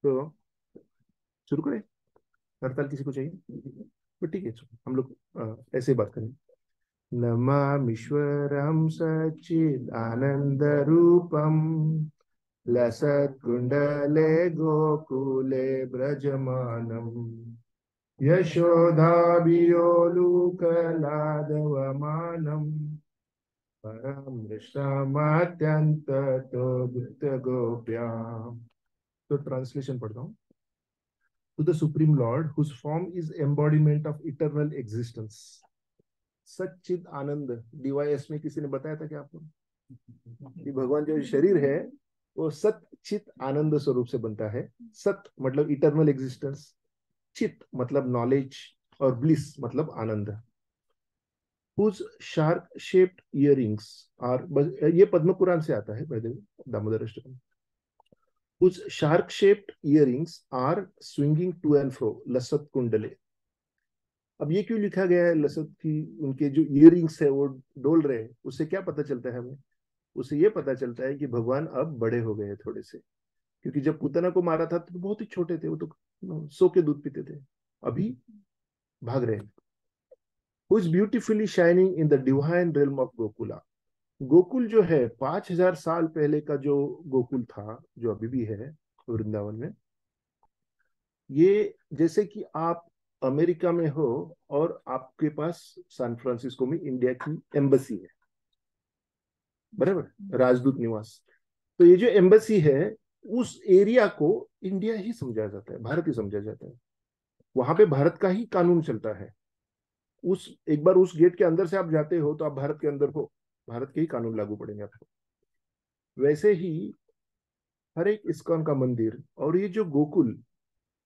तो शुरू करें। हड़ताल किसी को चाहिए तो ठीक है, हम लोग ऐसे ही बात करें। नमामीश्वरं सच्चिदानन्दरूपं लसत्कुण्डले गोकुले व्रजमानम् यशोधाभियोलुकलादवमानम् परमृष्टमत्यन्ततो गुप्तगोप्याम्। तो ट्रांसलेशन पढ़ता हूँ। To the Supreme Lord, whose form is embodiment of eternal existence. सच्चिद आनंद, डीवाईएस में किसी ने बताया था क्या आपको कि भगवान जो शरीर है वो सच्चित आनंद स्वरूप से बनता है। सत मतलब इटर्नल एग्जिस्टेंस, चित मतलब नॉलेज, और ब्लिस मतलब आनंद। whose shark shaped earrings are, ये पद्म पुराण से आता है पहले, Damodar Ashtakam. whose shark shaped earrings are swinging to and fro लसत कुंडले। अब ये क्यों लिखा गया है लसत की, उनके जो इयरिंग्स है वो डोल रहे हैं, उससे क्या पता चलता है हमें? उससे ये पता चलता है कि भगवान अब बड़े हो गए हैं थोड़े से, क्योंकि जब पूतना को मारा था तो बहुत ही छोटे थे, वो तो सो के दूध पीते थे, अभी भाग रहे हैं। who is beautifully shining in the divine realm of Gokula. Gokul जो है 5000 साल पहले का जो गोकुल था, जो अभी भी है वृंदावन में, ये जैसे कि आप अमेरिका में हो और आपके पास सैन फ्रांसिस्को में इंडिया की एम्बेसी है, बराबर, राजदूत निवास। तो ये जो एम्बेसी है, उस एरिया को इंडिया ही समझा जाता है, भारत ही समझा जाता है, वहां पे भारत का ही कानून चलता है। उस एक बार उस गेट के अंदर से आप जाते हो तो आप भारत के अंदर हो, भारत के ही कानून लागू पड़ेंगे आपको। वैसे ही हर एक इस्कॉन का मंदिर, और ये जो गोकुल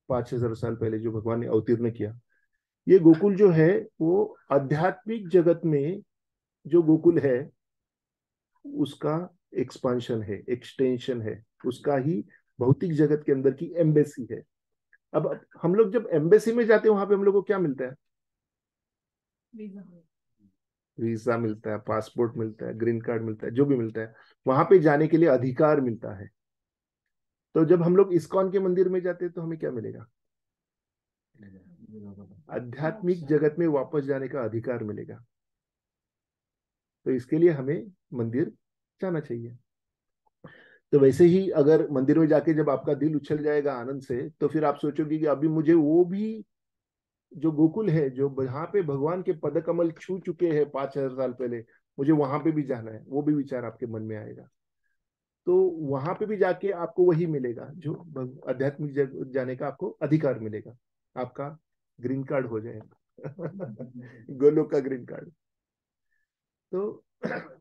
5000 साल पहले जो भगवान ने अवतीर्ण किया, ये गोकुल जो है वो आध्यात्मिक जगत में जो गोकुल है उसका एक्सपांशन है, एक्सटेंशन है, उसका ही भौतिक जगत के अंदर की एम्बेसी है। अब हम लोग जब एम्बेसी में जाते हैं वहां पे हम लोग को क्या मिलता है? वीजा मिलता है, पासपोर्ट मिलता है, ग्रीन कार्ड मिलता है, जो भी मिलता है, वहां पे जाने के लिए अधिकार मिलता है। तो जब हम लोग इस्कॉन के मंदिर में जाते हैं तो हमें क्या मिलेगा? आध्यात्मिक जगत में वापस जाने का अधिकार मिलेगा। तो इसके लिए हमें मंदिर जाना चाहिए। तो वैसे ही अगर मंदिर में जाके जब आपका दिल उछल जाएगा आनंद से, तो फिर आप सोचोगे कि अभी मुझे वो भी जो गोकुल है, जो जहाँ पे भगवान के पद कमल छू चुके हैं 5000 साल पहले, मुझे वहां पे भी जाना है, वो भी विचार आपके मन में आएगा। तो वहां पे भी जाके आपको वही मिलेगा जो आध्यात्मिक जाने का आपको अधिकार मिलेगा, आपका ग्रीन कार्ड हो जाएगा गोलोक का green card. So,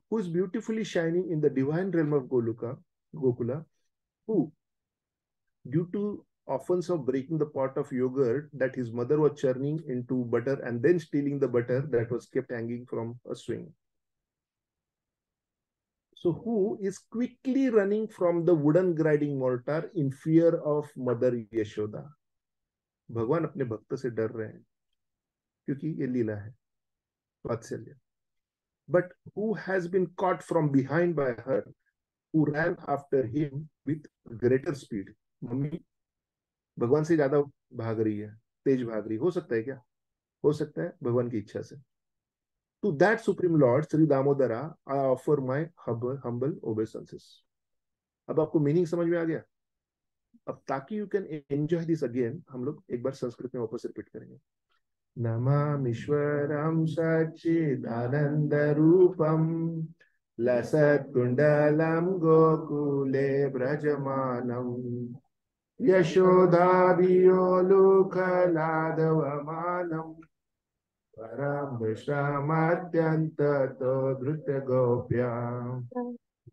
who is beautifully shining in the divine realm of Gokula, who, due to offense of breaking the pot of yogurt that his mother was churning into butter and then stealing the butter that was kept hanging from a swing. So who is quickly running from the wooden grinding mortar in fear of Mother Yashoda? भगवान अपने भक्त से डर रहे हैं क्योंकि ये लीला है, वात्सल्य. But who has been caught from behind by her, who ran after him with greater speed? Mummy भगवान से ज्यादा भाग रही है, तेज भाग रही. हो सकता है क्या? हो सकता है भगवान की इच्छा से. To that Supreme Lord Sri Damodara I offer my humble obeisances. अब आपको मीनिंग समझ में आ गया. अब ताकि you can enjoy this again, हम लोग एक बार संस्कृत में वापस रिपीट करेंगे. नमामीश्वरं सच्चिदानंद रूपम लसत् कुंडलम गोकुले ब्रजमानम यशोदाभियोलुकलादवमानम परम विश्रामत्यंततो धृत गोप्या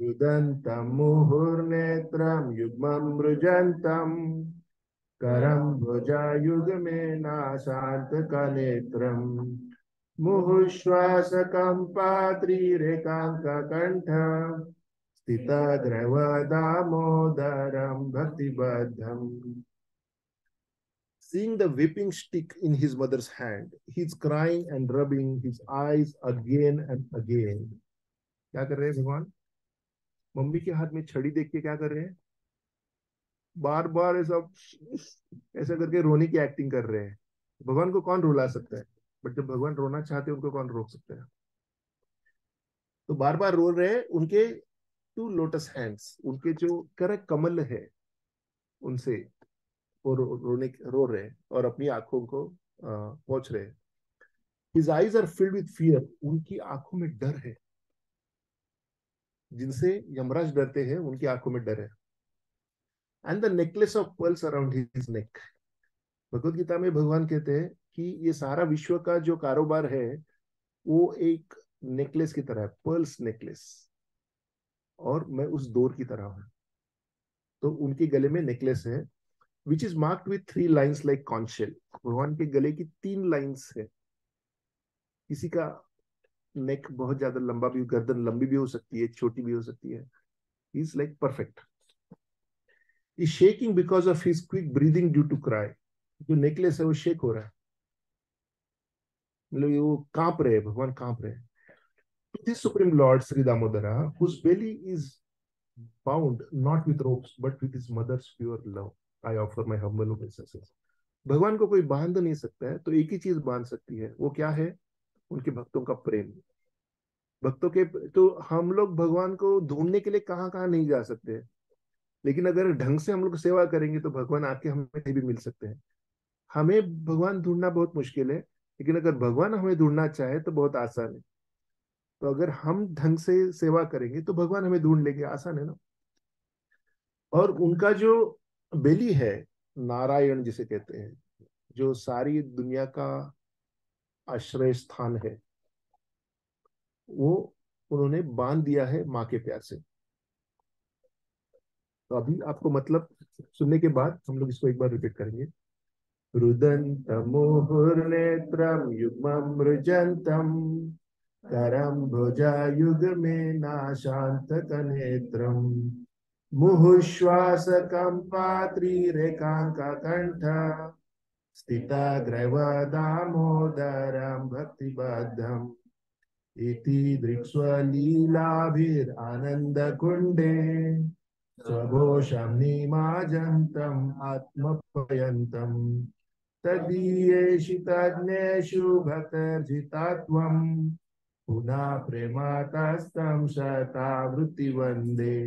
रुदन्तं मुहुर्नेत्रं युग्मं मृजन्तं करं भुजायुगमेनाशान्तकनेत्रं मुहुश्वासकम्पात्रिरेकाङ्ककण्ठ स्थितद्रवदामोदरं भक्तिबद्धम्. Seeing the whipping stick in his mother's hand, he's crying and rubbing his eyes again and again. क्या कर रहे हैं भगवान? मम्मी के हाथ में छड़ी देख के क्या कर रहे हैं? बार बार ऐसा करके रोने की एक्टिंग कर रहे हैं. भगवान को कौन रुला सकता है? बट जब भगवान रोना चाहते हैं उनको कौन रोक सकता है? तो बार बार रो रहे हैं. उनके टू लोटस हैंड्स, उनके जो कर कमल है उनसे वो रो रहे हैं और अपनी आंखों को पोंछ रहे हैं. His eyes are filled with fear. उनकी आंखों में डर है. जिनसे यमराज डरते हैं उनकी आंखों में डर है. And the necklace of pearls around his neck. Bhagavad Gita में भगवान कहते हैं कि ये सारा विश्व का जो कारोबार है वो एक नेकलेस की तरह है, पर्ल्स नेकलेस, और मैं उस डोर की तरह हूं. तो उनके गले में नेकलेस है which is marked with 3 lines like conch shell. भगवान के गले की 3 लाइंस है. किसी का नेक बहुत ज्यादा लंबा भी, गर्दन लंबी भी हो सकती है, छोटी भी हो सकती है. He is like perfect. He is shaking because of his quick breathing due to cry. जो नेकलेस है वो शेक हो रहा है, मतलब वो कांप रहे हैं, भगवान कांप रहे हैं. To this Supreme Lord Sri Damodara, whose belly is bound not with ropes but with his mother's pure love, I offer my humble obeisances. भगवान को कोई बांध नहीं सकता है, तो एक ही चीज बांध सकती है. वो क्या है? उनके भक्तों का प्रेम. भक्तों के, तो हम लोग भगवान को ढूंढने के लिए कहाँ कहाँ नहीं जा सकते, लेकिन अगर ढंग से हम लोग सेवा करेंगे तो भगवान आके हमें कहीं भी मिल सकते हैं. हमें भगवान ढूंढना बहुत मुश्किल है, लेकिन अगर भगवान हमें ढूंढना चाहे तो बहुत आसान है. तो अगर हम ढंग से सेवा करेंगे तो भगवान हमें ढूंढ लेंगे. आसान है ना. और उनका जो बेली है, नारायण जिसे कहते हैं, जो सारी दुनिया का आश्रय स्थान है, वो उन्होंने बांध दिया है माँ के प्यार से. तो अभी आपको मतलब सुनने के बाद हम लोग इसको एक बार रिपीट करेंगे. रुदन्तं मुहुर्नेत्रं युग्मं मृजन्तं करं भुजायुगमेनाशान्तकनेत्रं मुहुश्वासकम्पात्रिरेकाङ्ककण्ठ स्थितग्रैवदामोदरं भक्तिबद्धम्. इति दृक्स्वलीलाभिरानन्दकुण्डे स्वघोषं निमाजन्तम् आत्मपयन्तम् तदीयेषु तज्ञेषु भक्तर्जितात्वम् पुनः प्रेमातस्तं शतावृत्ति वन्दे.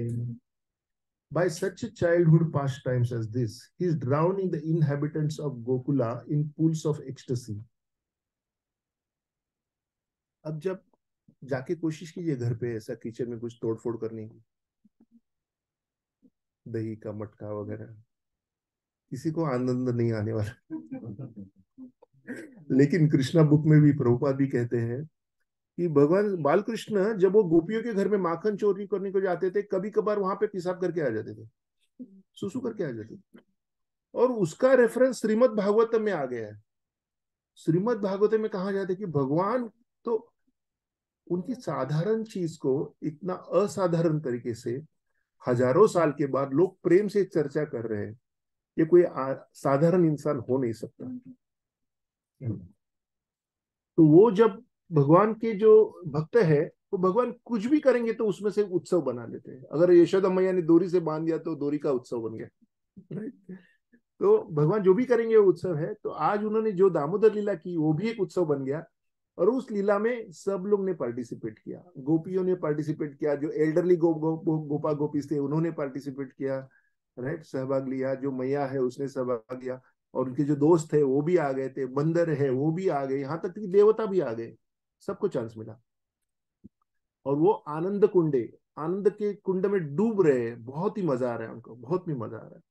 By such a childhood pastimes as this, he is drowning the inhabitants of Gokula in pools of ecstasy. अब जब जाके कोशिश कीजिए घर पे ऐसा किचन में कुछ तोड़फोड़ करने की, दही का मटका वगैरह, किसी को आनंद नहीं आने वाला. लेकिन कृष्णा बुक में भी प्रभुपाद भी कहते हैं कि भगवान बालकृष्ण जब वो गोपियों के घर में माखन चोरी करने को जाते थे, कभी कभार वहां पे पेशाब करके आ जाते थे, सुसु करके आ जाते थे। और उसका रेफरेंस श्रीमद् भागवतम में आ गया है। श्रीमद् भागवतम में कहा जाता है कि भगवान तो उनकी साधारण चीज को इतना असाधारण तरीके से हजारों साल के बाद लोग प्रेम से चर्चा कर रहे हैं। ये कोई साधारण इंसान हो नहीं सकता। तो वो जब भगवान के जो भक्त है, वो भगवान कुछ भी करेंगे तो उसमें से उत्सव बना लेते हैं। अगर यशोदा मैया ने डोरी से बांध दिया तो डोरी का उत्सव बन गया, राइट। तो भगवान जो भी करेंगे वो उत्सव है। तो आज उन्होंने जो दामोदर लीला की वो भी एक उत्सव बन गया। और उस लीला में सब लोग ने पार्टिसिपेट किया, गोपियों ने पार्टिसिपेट किया, जो एल्डरली गोपा गोपीस थे उन्होंने पार्टिसिपेट किया, राइट, सहभाग लिया। जो मैया है उसने सहभाग लिया, और उनके जो दोस्त थे वो भी आ गए थे, बंदर है वो भी आ गए, यहाँ तक कि देवता भी आ गए, सबको चांस मिला। और वो आनंद कुंडे, आनंद के कुंड में डूब रहे हैं, बहुत ही मजा आ रहा है उनको, बहुत ही मजा आ रहा है।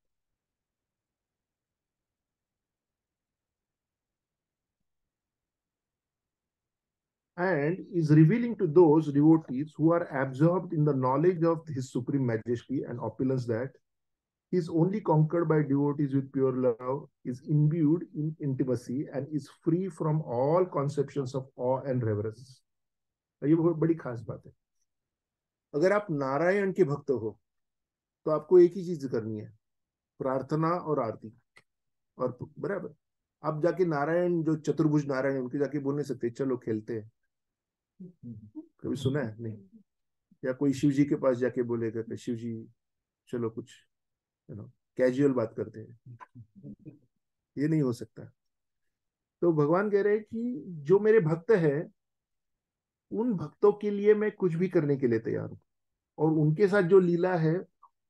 And is revealing to those devotees who are absorbed in the knowledge of his supreme majesty and opulence that he is only conquered by devotees with pure love, is imbued in intimacy, and is free from all conceptions of awe and reverence. ये बहुत बड़ी खास बात है। अगर आप नारायण के भक्त हो तो आपको एक ही चीज करनी है, प्रार्थना और आरती। और बराबर आप जाके नारायण जो चतुर्भुज नारायण है उनके जाके बोल नहीं सकते चलो खेलते हैं। कभी सुना है? नहीं। या कोई शिव जी के पास जाके बोलेगा कि शिव जी चलो कुछ कैजुअल बात करते हैं, ये नहीं हो सकता। तो भगवान कह रहे हैं कि जो मेरे भक्त है उन भक्तों के लिए मैं कुछ भी करने के लिए तैयार हूँ। और उनके साथ जो लीला है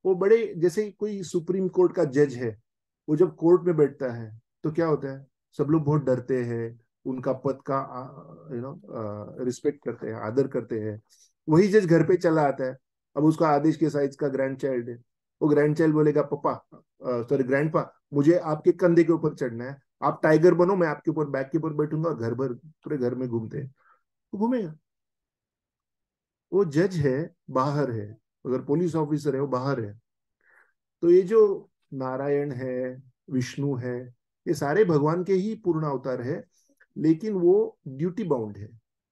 वो बड़े, जैसे कोई सुप्रीम कोर्ट का जज है, वो जब कोर्ट में बैठता है तो क्या होता है, सब लोग बहुत डरते हैं, उनका पद का रिस्पेक्ट करते हैं, आदर करते हैं। वही जज घर पे चला आता है, अब उसका आदेश के साइज का ग्रैंड चाइल्ड है, वो ग्रैंड चाइल्ड बोलेगा पापा, सॉरी ग्रैंडपा, मुझे आपके कंधे के ऊपर चढ़ना है, आप टाइगर बनो, मैं आपके ऊपर बैक के ऊपर बैठूंगा, और घर भर पूरे घर में घूमते हैं, तो घूमेगा। वो जज है, बाहर है, अगर पुलिस ऑफिसर है वो बाहर है। तो ये जो नारायण है, विष्णु है, ये सारे भगवान के ही पूर्ण अवतार है, लेकिन वो ड्यूटी बाउंड है,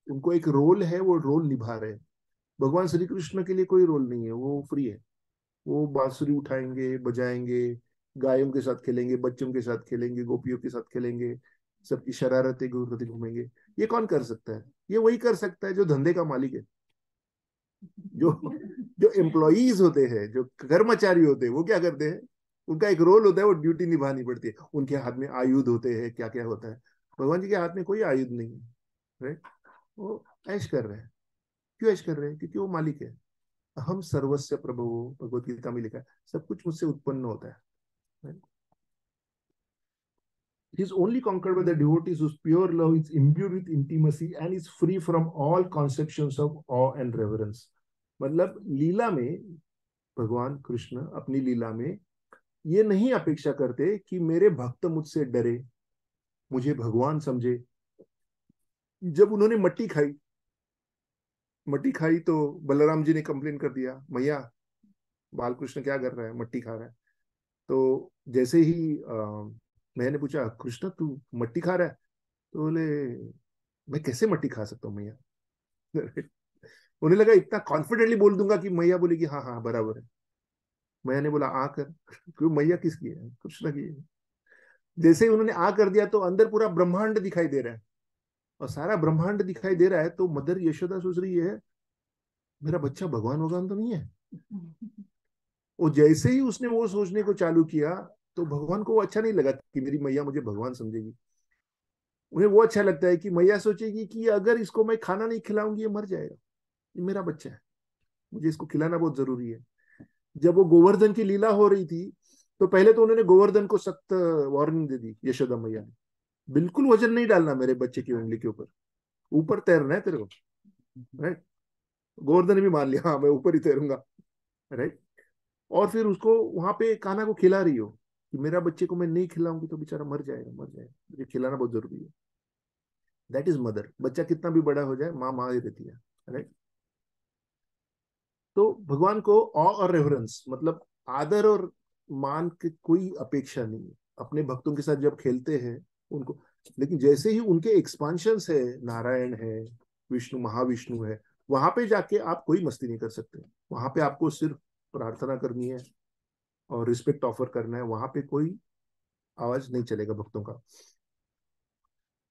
उनको एक रोल है, वो रोल निभा रहे हैं। भगवान श्री कृष्ण के लिए कोई रोल नहीं है, वो फ्री है। वो बांसुरी उठाएंगे, बजाएंगे, गायों के साथ खेलेंगे, बच्चों के साथ खेलेंगे, गोपियों के साथ खेलेंगे, सबकी शरारतें करते घूमेंगे। ये कौन कर सकता है? ये वही कर सकता है जो धंधे का मालिक है। जो जो एम्प्लॉइज होते हैं, जो कर्मचारी होते हैं, वो क्या करते हैं, उनका एक रोल होता है, वो ड्यूटी निभानी पड़ती है। उनके हाथ में आयुध होते हैं, क्या क्या होता है। भगवान जी के हाथ में कोई आयुध नहीं है, राइट। वो ऐश कर रहे हैं। क्यों ऐश कर रहे हैं? क्योंकि वो मालिक है। हम सर्वस्व प्रभु, भगवत गीता में लिखा है, सब कुछ मुझसे उत्पन्न होता है। He is only conquered by the devotees whose pure love is imbued with intimacy and is free from all conceptions of awe and reverence. मतलब लीला में भगवान कृष्ण अपनी लीला में ये नहीं अपेक्षा करते कि मेरे भक्त मुझसे डरे, मुझे भगवान समझे। जब उन्होंने मट्टी खाई तो बलराम जी ने कंप्लेन कर दिया, मैया बालकृष्ण क्या कर रहा है, मट्टी खा रहा है। तो जैसे ही मैंने पूछा, कृष्ण तू मट्टी खा रहा है? तो बोले, मैं कैसे मट्टी खा सकता हूँ मैया। उन्हें लगा इतना कॉन्फिडेंटली बोल दूंगा कि मैया बोलेगी हाँ हाँ बराबर है। मैया ने बोला आ कर, क्यों मैया किसकी है? कृष्ण की है। जैसे ही उन्होंने आ कर दिया तो अंदर पूरा ब्रह्मांड दिखाई दे रहा है, और सारा ब्रह्मांड दिखाई दे रहा है। तो मदर यशोदा सोच रही है मेरा बच्चा भगवान भगवान तो नहीं है। वो जैसे ही उसने वो सोचने को चालू किया तो भगवान को वो अच्छा नहीं लगा कि मेरी मैया मुझे भगवान समझेगी। उन्हें वो अच्छा लगता है कि मैया सोचेगी कि अगर इसको मैं खाना नहीं खिलाऊंगी ये मर जाएगा, ये मेरा बच्चा है, मुझे इसको खिलाना बहुत जरूरी है। जब वो गोवर्धन की लीला हो रही थी तो पहले तो उन्होंने गोवर्धन को सख्त वार्निंग दे दी, यशोदा मैया ने, बिल्कुल वजन नहीं डालना मेरे बच्चे की उंगली के ऊपर, ऊपर तैरना है तेरे को, राइट। गोवर्धन ने भी मान लिया, हाँ मैं ऊपर ही तैरूंगा, राइट। और फिर उसको वहां पे कान्हा को खिला रही हो कि मेरा बच्चे को मैं नहीं खिलाऊंगी तो बेचारा मर जाएगा, मर जाएगा, मुझे खिलाना बहुत जरूरी है। That is mother. बच्चा कितना भी बड़ा हो जाए, माँ माँ ही रहती है, राइट। तो भगवान को ऑ और रेवरेंस, मतलब आदर और मान की कोई अपेक्षा नहीं है अपने भक्तों के साथ जब खेलते हैं उनको। लेकिन जैसे ही उनके एक्सपांशन है, नारायण है, विष्णु महाविष्णु है, वहां पे जाके आप कोई मस्ती नहीं कर सकते। वहां पे आपको सिर्फ प्रार्थना करनी है और रिस्पेक्ट ऑफर करना है। वहां पे कोई आवाज नहीं चलेगा भक्तों का।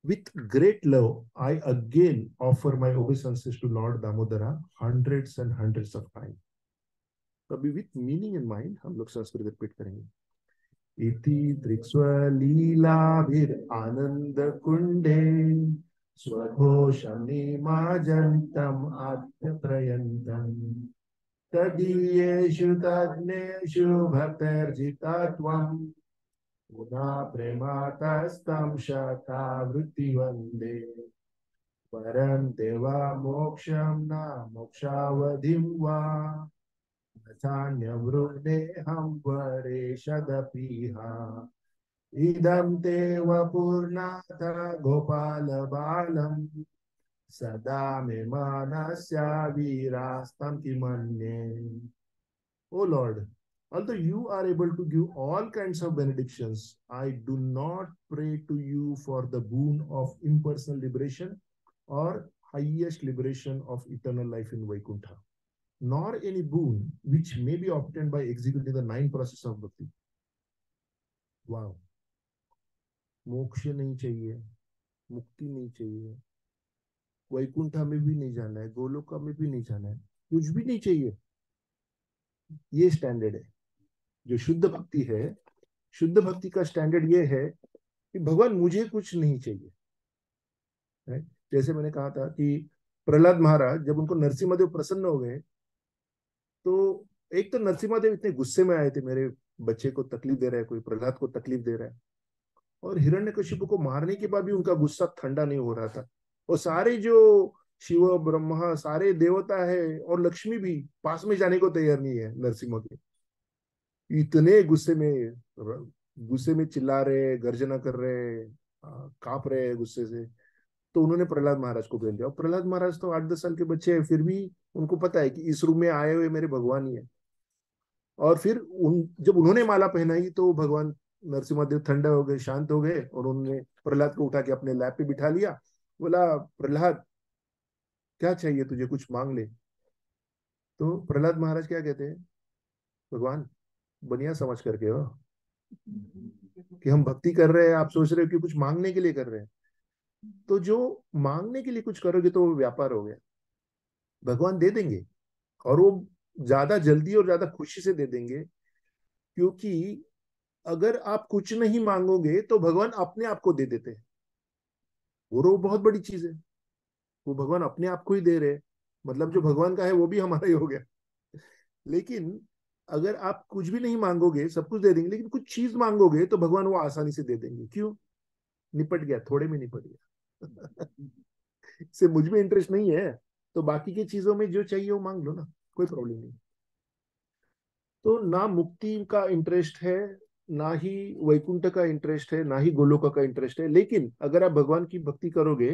With great love, I again offer my obeisances to Lord Damodara hundreds and hundreds of times. तभी विथ मीनिंग इन माइंड हम लोग संस्कृत रिपीट करेंगे। इति दृक्स्वलीलाभिर आनंद कुंडे स्वघोषनिमाजन्तम् आद्यप्रयन्तम् तदीयेषु तज्ञेषु भक्तर्जिता त्वम् पुनः प्रेमातस्तं शतावृत्ति वन्दे परं देवा मोक्षं न मोक्षावधिं वा नान्यवृणेऽहं वरेशदपीहा इदं ते वपुर्नाथ गोपालबालं सदा मे मनस्या वीरास्तं किमन्ये। O Lord, although you are able to give all kinds of benedictions, I do not pray to you for the boon of impersonal liberation or highest liberation of eternal life in Vaikuntha, nor any boon which may be obtained by executing the 9 processes of bhakti. Wow. मोक्ष नहीं चाहिए, मुक्ति नहीं चाहिए, वैकुंठा में भी नहीं जाना है, गोलोका में भी नहीं जाना है, कुछ भी नहीं चाहिए। ये स्टैंडर्ड है जो शुद्ध भक्ति है। शुद्ध भक्ति का स्टैंडर्ड ये है कि भगवान मुझे कुछ नहीं चाहिए, है? जैसे मैंने कहा था कि प्रहलाद महाराज जब उनको नरसिम्हा प्रसन्न हो गए, तो एक तो नरसिम्हा इतने गुस्से में आए थे, मेरे बच्चे को तकलीफ दे रहा है कोई, प्रहलाद को तकलीफ दे रहा है। और हिरण्यकशिपु को मारने के बाद भी उनका गुस्सा ठंडा नहीं हो रहा था। और सारे जो शिव ब्रह्मा सारे देवता है और लक्ष्मी भी पास में जाने को तैयार नहीं है नरसिम्हा के। इतने गुस्से में चिल्ला रहे, गर्जना कर रहे, कांप रहे गुस्से से। तो उन्होंने प्रहलाद महाराज को भेज दिया। और प्रहलाद महाराज तो 8-10 साल के बच्चे हैं, फिर भी उनको पता है कि इस रूम में आए हुए मेरे भगवान ही है। और फिर जब उन्होंने माला पहनाई तो भगवान नरसिम्हा ठंडे हो गए, शांत हो गए, और उन्होंने प्रहलाद को उठा के अपने लैप पे बिठा लिया। बोला, प्रहलाद क्या चाहिए तुझे, कुछ मांग ले। तो प्रहलाद महाराज क्या कहते हैं, भगवान बढ़िया समझ करके हो कि हम भक्ति कर रहे हैं, आप सोच रहे हो कि कुछ मांगने के लिए कर रहे हैं। तो जो मांगने के लिए कुछ करोगे तो वो व्यापार हो गया। भगवान दे देंगे, और वो ज्यादा जल्दी और ज्यादा खुशी से दे देंगे। क्योंकि अगर आप कुछ नहीं मांगोगे तो भगवान अपने आप को दे देते हैं, और वो बहुत बड़ी चीज है। वो भगवान अपने आप को ही दे रहे, मतलब जो भगवान का है वो भी हमारा ही हो गया। लेकिन अगर आप कुछ भी नहीं मांगोगे, सब कुछ दे देंगे, लेकिन कुछ चीज मांगोगे तो भगवान वो आसानी से दे देंगे। क्यों? निपट गया, थोड़े में निपट गया। इससे मुझ में इंटरेस्ट नहीं है, तो बाकी की चीजों में जो चाहिए वो मांग लो ना, कोई प्रॉब्लम नहीं। तो ना मुक्ति का इंटरेस्ट है, ना ही वैकुंठ का इंटरेस्ट है, ना ही गोलोक का इंटरेस्ट है। लेकिन अगर आप भगवान की भक्ति करोगे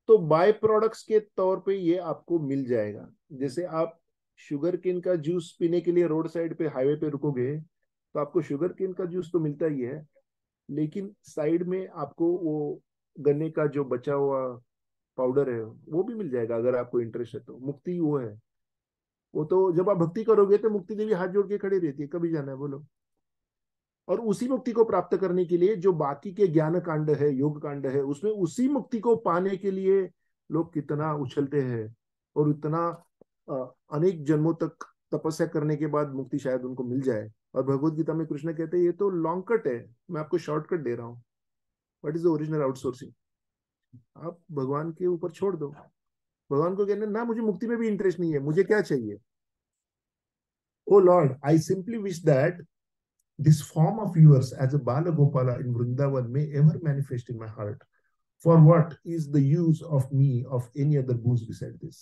तो बाय प्रोडक्ट्स के तौर पे ये आपको मिल जाएगा। जैसे आप शुगर केन का जूस पीने के लिए रोड साइड पे हाईवे पे रुकोगे तो आपको शुगर केन का जूस तो मिलता ही है, लेकिन साइड में आपको वो गन्ने का जो बचा हुआ पाउडर है वो भी मिल जाएगा, अगर आपको इंटरेस्ट है तो। मुक्ति वो है। वो तो जब आप भक्ति करोगे तो मुक्ति देवी हाथ जोड़ के खड़ी रहती है, कभी जाना है बोलो। और उसी मुक्ति को प्राप्त करने के लिए जो बाकी के ज्ञान कांड है, योग कांड है, उसमें उसी मुक्ति को पाने के लिए लोग कितना उछलते हैं, और इतना अनेक जन्मों तक तपस्या करने के बाद मुक्ति शायद उनको मिल जाए। और भगवत गीता में कृष्ण कहते हैं ये तो लॉन्ग कट है, मैं आपको शॉर्टकट दे रहा हूँ। What is the original outsourcing? आप भगवान के ऊपर छोड़ दो। भगवान को कहना ना, मुझे मुक्ति में भी इंटरेस्ट नहीं है, मुझे क्या चाहिए? O Lord, I simply wish that this form of yours as a Bala Gopala in Vrindavan may ever manifest in my heart. For what is the use of me of any other boons beside this?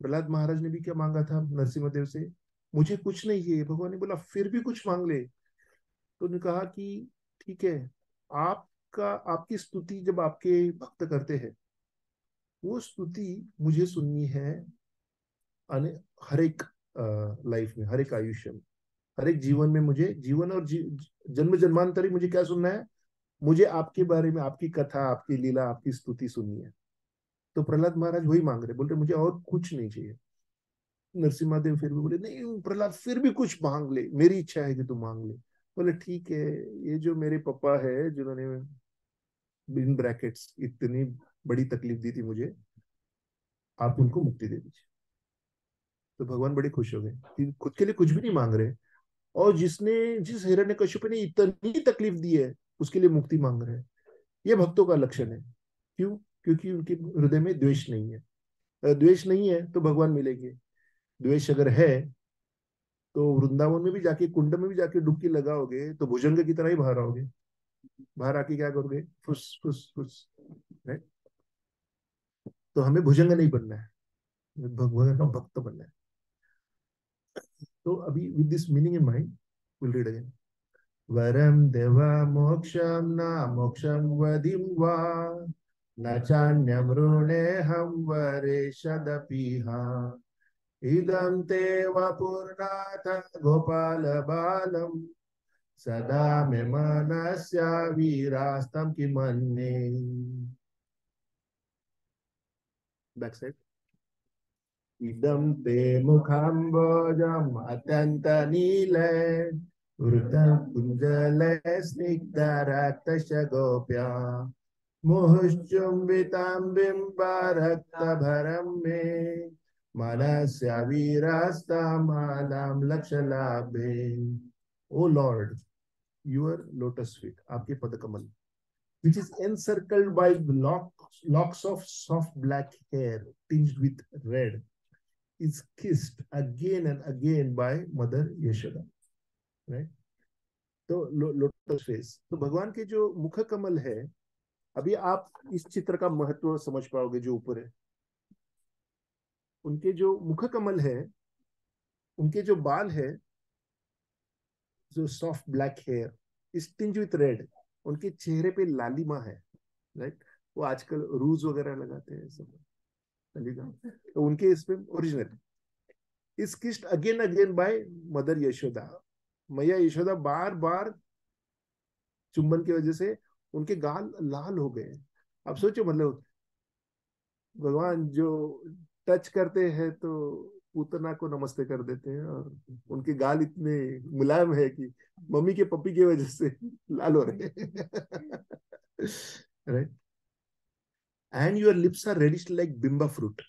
Prahlad Maharaj ने भी क्या मांगा था नरसिम्हा देव से? मुझे कुछ नहीं है। भगवान ने बोला फिर भी कुछ मांग ले। तो उन्होंने कहा कि ठीक है, आपका आपकी स्तुति जब आपके भक्त करते हैं वो स्तुति मुझे सुननी है हर एक लाइफ में, हर एक आयुष्य में, हर एक जीवन में। मुझे जीवन और जन्म जन्मांतरी मुझे क्या सुनना है? मुझे आपके बारे में, आपकी कथा, आपकी लीला, आपकी स्तुति सुननी है। तो प्रहलाद महाराज वही मांग रहे, बोल रहे मुझे और कुछ नहीं चाहिए। नरसिम्हा देव फिर भी बोले नहीं प्रहलाद, फिर भी कुछ मांग ले, मेरी इच्छा है कि तू मांग ले। बोले ठीक है, ये जो मेरे पापा है जिन्होंने इन ब्रैकेट्स इतनी बड़ी तकलीफ दी थी मुझे, आप उनको मुक्ति दे दीजिए। तो भगवान बड़े खुश हो गए कि खुद के लिए कुछ भी नहीं मांग रहे, और जिस हिरण्यकश्यप ने इतनी तकलीफ दी है उसके लिए मुक्ति मांग रहे हैं। ये भक्तों का लक्षण है। क्यों? क्योंकि उनके हृदय में द्वेष नहीं है। अगर द्वेष नहीं है तो भगवान मिलेंगे। द्वेष अगर है तो वृंदावन में भी जाके, कुंड में भी जाके डुबकी लगाओगे तो भुजंग की तरह ही बाहर आओगे। बाहर आके क्या करोगे? फुस फुस फुस। राइट? तो हमें भुजंग नहीं बनना है, भगवान का भक्त बनना है। तो अभी with this meaning in mind will read again. वरम देवा मोक्षम न मोक्षम वदिम वा न चान्यमृणे हम वरे शदपीहा इदं ते वपुर्नाथ गोपाल बालम सदा मे मनस्या वीरास्तं किमन्ये। Back side. इदं ते मुखाम्बोजम् अत्यंत नीले वृतं कुञ्जले स्निग्धरक्तश गोप्या मुहुश्चुम्बितां बिम्बरक्तभरं मे मनस्या वीरास्तामालां लक्षलाभे। ओ लॉर्ड, your lotus feet, आपके पद कमल, which is encircled by locks of soft black hair tinged with red, is kissed again and again by Mother Yashoda. Right? तो लोटस फेस, तो भगवान के जो मुख कमल है, अभी आप इस चित्र का महत्व समझ पाओगे जो ऊपर है। उनके जो मुख कमल है, उनके जो बाल है, जो soft black here is tinge with red, उनके चेहरे पे लालिमा है। राइट? वो आजकल रूज वगैरह लगाते हैं सब, तो उनके इसमें original is kissed again again by mother Yashoda. मैया यशोदा बार बार चुंबन की वजह से उनके गाल लाल हो गए। अब सोचो, मतलब भगवान जो टच करते हैं तो पूतना को नमस्ते कर देते हैं, और उनके गाल इतने मुलायम है कि मम्मी के पपी की वजह से लाल हो रहे हैं। Right? And your lips are reddish like bimba fruit.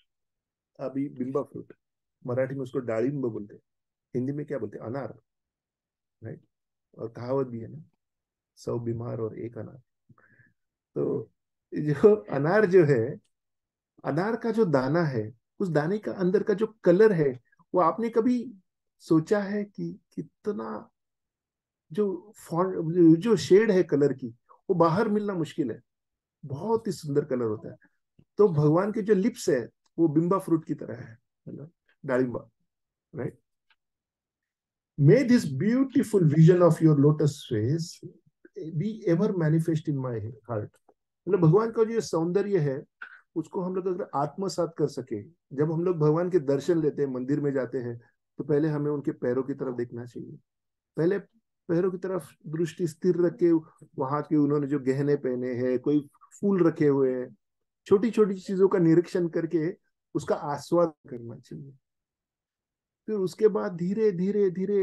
अभी बिम्बा फ्रूट मराठी में उसको डाळिंब बोलते हैं, हिंदी में क्या बोलते हैं? अनार। राइट? और कहावत भी है ना, 100 बीमार और एक अनार। तो जो अनार जो है, अनार का जो दाना है, उस दाने का अंदर का जो कलर है, वो आपने कभी सोचा है कि कितना जो जो शेड है कलर की, वो बाहर मिलना मुश्किल है। बहुत ही सुंदर कलर होता है। तो भगवान के जो लिप्स है वो बिम्बा फ्रूट की तरह है, मतलब डालिम्बा। Right? May this beautiful vision of your lotus face be ever manifest in my heart. मतलब भगवान का जो सौंदर्य है उसको हम लोग अगर आत्मसात कर सके, जब हम लोग भगवान के दर्शन लेते हैं, मंदिर में जाते हैं, तो पहले हमें उनके पैरों की तरफ देखना चाहिए। पहले पैरों की तरफ दृष्टि स्थिर रख के, वहां के उन्होंने जो गहने पहने हैं, कोई फूल रखे हुए हैं, छोटी छोटी चीजों का निरीक्षण करके उसका आस्वाद करना चाहिए। फिर उसके बाद धीरे धीरे धीरे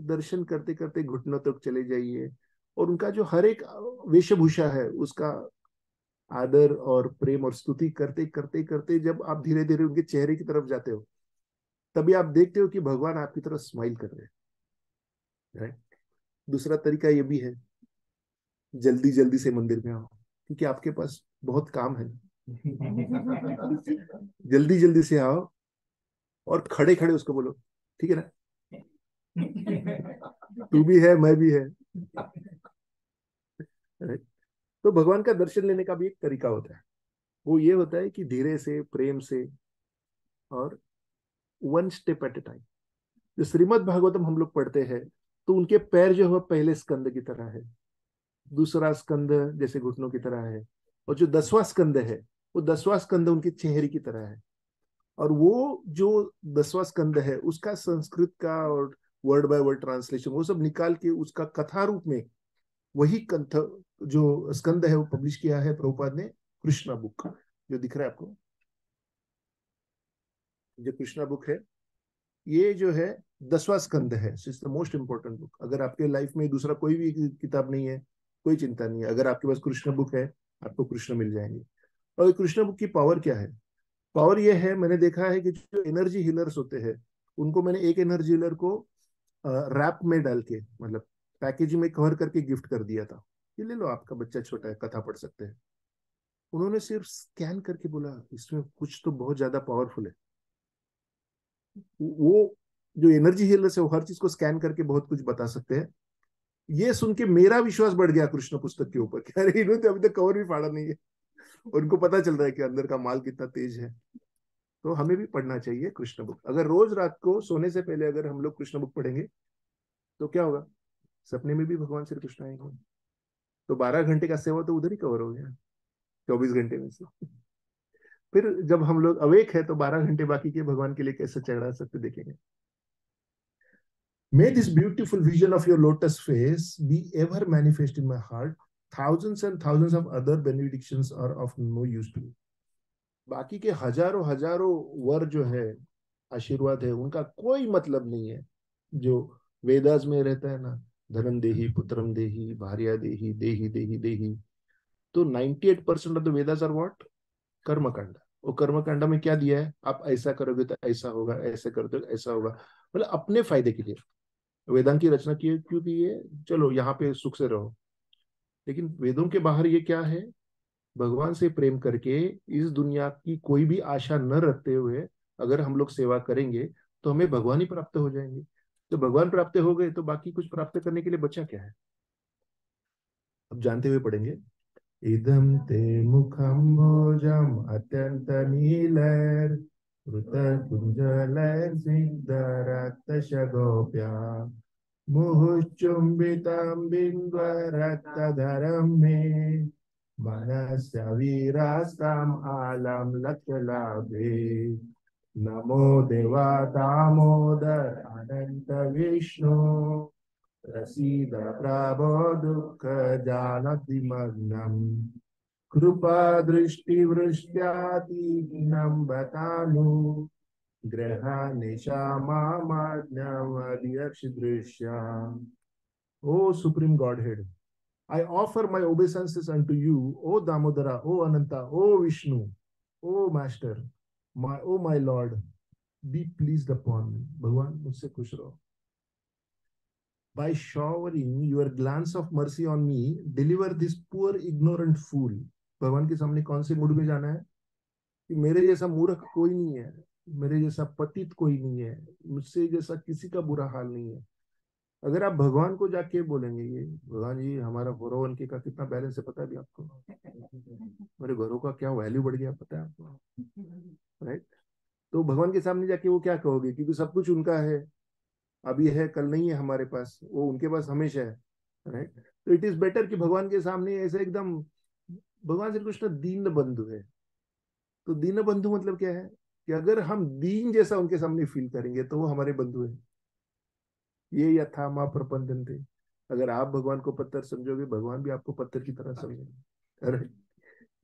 दर्शन करते करते घुटनों तक चले जाइए, और उनका जो हर एक वेशभूषा है उसका आदर और प्रेम और स्तुति करते करते करते जब आप धीरे धीरे उनके चेहरे की तरफ जाते हो, तभी आप देखते हो कि भगवान आपकी तरफ स्माइल कर रहे हैं। राइट? दूसरा तरीका ये भी है, जल्दी जल्दी से मंदिर में आओ, क्योंकि आपके पास बहुत काम है। जल्दी जल्दी से आओ और खड़े खड़े उसको बोलो, ठीक है ना, तू भी है, मैं भी है। राइट? तो भगवान का दर्शन लेने का भी एक तरीका होता है। वो ये होता है कि धीरे से, प्रेम से, और one step at A time. जो श्रीमद् भागवतम हम लोग पढ़ते हैं, तो उनके पैर जो है पहले स्कंद की तरह है, दूसरा स्कंद जैसे घुटनों की तरह है, और जो 10वां स्कंद है वो 10वां स्कंद उनके चेहरे की तरह है। और वो जो 10वां स्कंद है उसका संस्कृत का और वर्ड बाय वर्ड ट्रांसलेशन वो सब निकाल के उसका कथा रूप में वही कंथ जो स्कंद है वो पब्लिश किया है प्रभुपाद ने, कृष्णा बुक, जो दिख रहा है आपको, जो कृष्णा बुक है, ये जो है 10वां स्कंद है। It's the most important book. अगर आपके लाइफ में दूसरा कोई भी किताब नहीं है, कोई चिंता नहीं है, अगर आपके पास कृष्ण बुक है आपको कृष्ण मिल जाएंगे। और कृष्ण बुक की पावर क्या है? पावर ये है, मैंने देखा है कि जो एनर्जी हीलर्स होते हैं उनको मैंने एक एनर्जी हीलर को रैप में डाल के, मतलब पैकेजिंग में कवर करके गिफ्ट कर दिया था, ये ले लो, आपका बच्चा छोटा है, कथा पढ़ सकते हैं। उन्होंने सिर्फ स्कैन करके बोला इसमें कुछ तो बहुत ज्यादा पावरफुल है। वो जो एनर्जी हीलर्स है वो हर चीज को स्कैन करके बहुत कुछ बता सकते हैं। ये सुन के मेरा विश्वास बढ़ गया कृष्ण पुस्तक के ऊपर, कह रहे इन्होंने तो अभी तक कवर भी फाड़ा नहीं है, उनको पता चल रहा है कि अंदर का माल कितना तेज है। तो हमें भी पढ़ना चाहिए कृष्ण बुक। अगर रोज रात को सोने से पहले अगर हम लोग कृष्ण बुक पढ़ेंगे तो क्या होगा, सपने में भी भगवान श्री कृष्ण आएंगे। तो 12 घंटे का सेवा तो उधर ही कवर हो गया, 24 घंटे में से। फिर जब हम लोग अवेक है तो 12 घंटे बाकी के भगवान के लिए कैसे चढ़ा सकते देखेंगे। May this beautiful vision of your lotus face be ever manifest in my heart. Thousands and thousands of other benedictions are of no use to me. बाकी के हजारों हजारों वर जो है, आशीर्वाद है, उनका कोई मतलब नहीं है। जो वेदास में रहता है ना, धनम देही पुत्रम देही भार्या देही देही देही देही, तो 98% of the Vedas are what, कर्मकांड। वो कर्मकांड में क्या दिया है, आप ऐसा करोगे तो ऐसा होगा, ऐसे करते हो ऐसा होगा, मतलब अपने फायदे के लिए वेदांत की रचना की है। क्योंकि ये चलो यहाँ पे सुख से रहो, लेकिन वेदों के बाहर ये क्या है, भगवान से प्रेम करके इस दुनिया की कोई भी आशा न रखते हुए अगर हम लोग सेवा करेंगे तो हमें भगवान ही प्राप्त हो जाएंगे। तो भगवान प्राप्त हो गए तो बाकी कुछ प्राप्त करने के लिए बचा क्या है? अब जानते हुए पढ़ेंगे। इदं ते मुखं भोजम अत्यंत नीलैर ऋतकुंजलैर स्निग्धरक्तशगोप्या मुहुश्चुम्बितं बिम्बरक्तधरं मे मनस्य वीरास्ताम् आलं लक्ष्यलाभे नमो देवा दामोदर अनंत विष्णु प्रसीद प्रभो दुःख जानतिमग्नम् कृपा दृष्टिवृष्ट्यातिघ्नं बतानु ग्रहानिशा मामाज्ञावद्यक्षदृश्या। O Supreme Godhead, I offer my obeisances unto you, O Damodara, O Ananta, O Vishnu, O Master, O my Lord, be pleased upon me. भगवान मुझसे खुश रहो। By showering your glance of mercy on me, deliver this poor ignorant fool. भगवान के सामने कौन से mood में जाना है कि मेरे जैसा मूर्ख कोई नहीं है, मेरे जैसा पतित कोई नहीं है, मुझसे जैसा किसी का बुरा हाल नहीं है। अगर आप भगवान को जाके बोलेंगे ये भगवान जी हमारा 401k का कितना बैलेंस है पता है भी आपको, मेरे घरों का क्या वैल्यू बढ़ गया पता है आपको, राइट? तो भगवान के सामने जाके वो क्या कहोगे, क्योंकि सब कुछ उनका है, अभी है कल नहीं है हमारे पास, वो उनके पास हमेशा है, राइट? तो इट इज बेटर कि भगवान के सामने ऐसे एकदम, भगवान श्री कृष्ण दीन बंधु है। तो दीन बंधु मतलब क्या है कि अगर हम दीन जैसा उनके सामने फील करेंगे तो वो हमारे बंधु है। ये यथा माँ प्रपंचन थे। अगर आप भगवान को पत्थर समझोगे भगवान भी आपको पत्थर की तरह समझेंगे, राइट?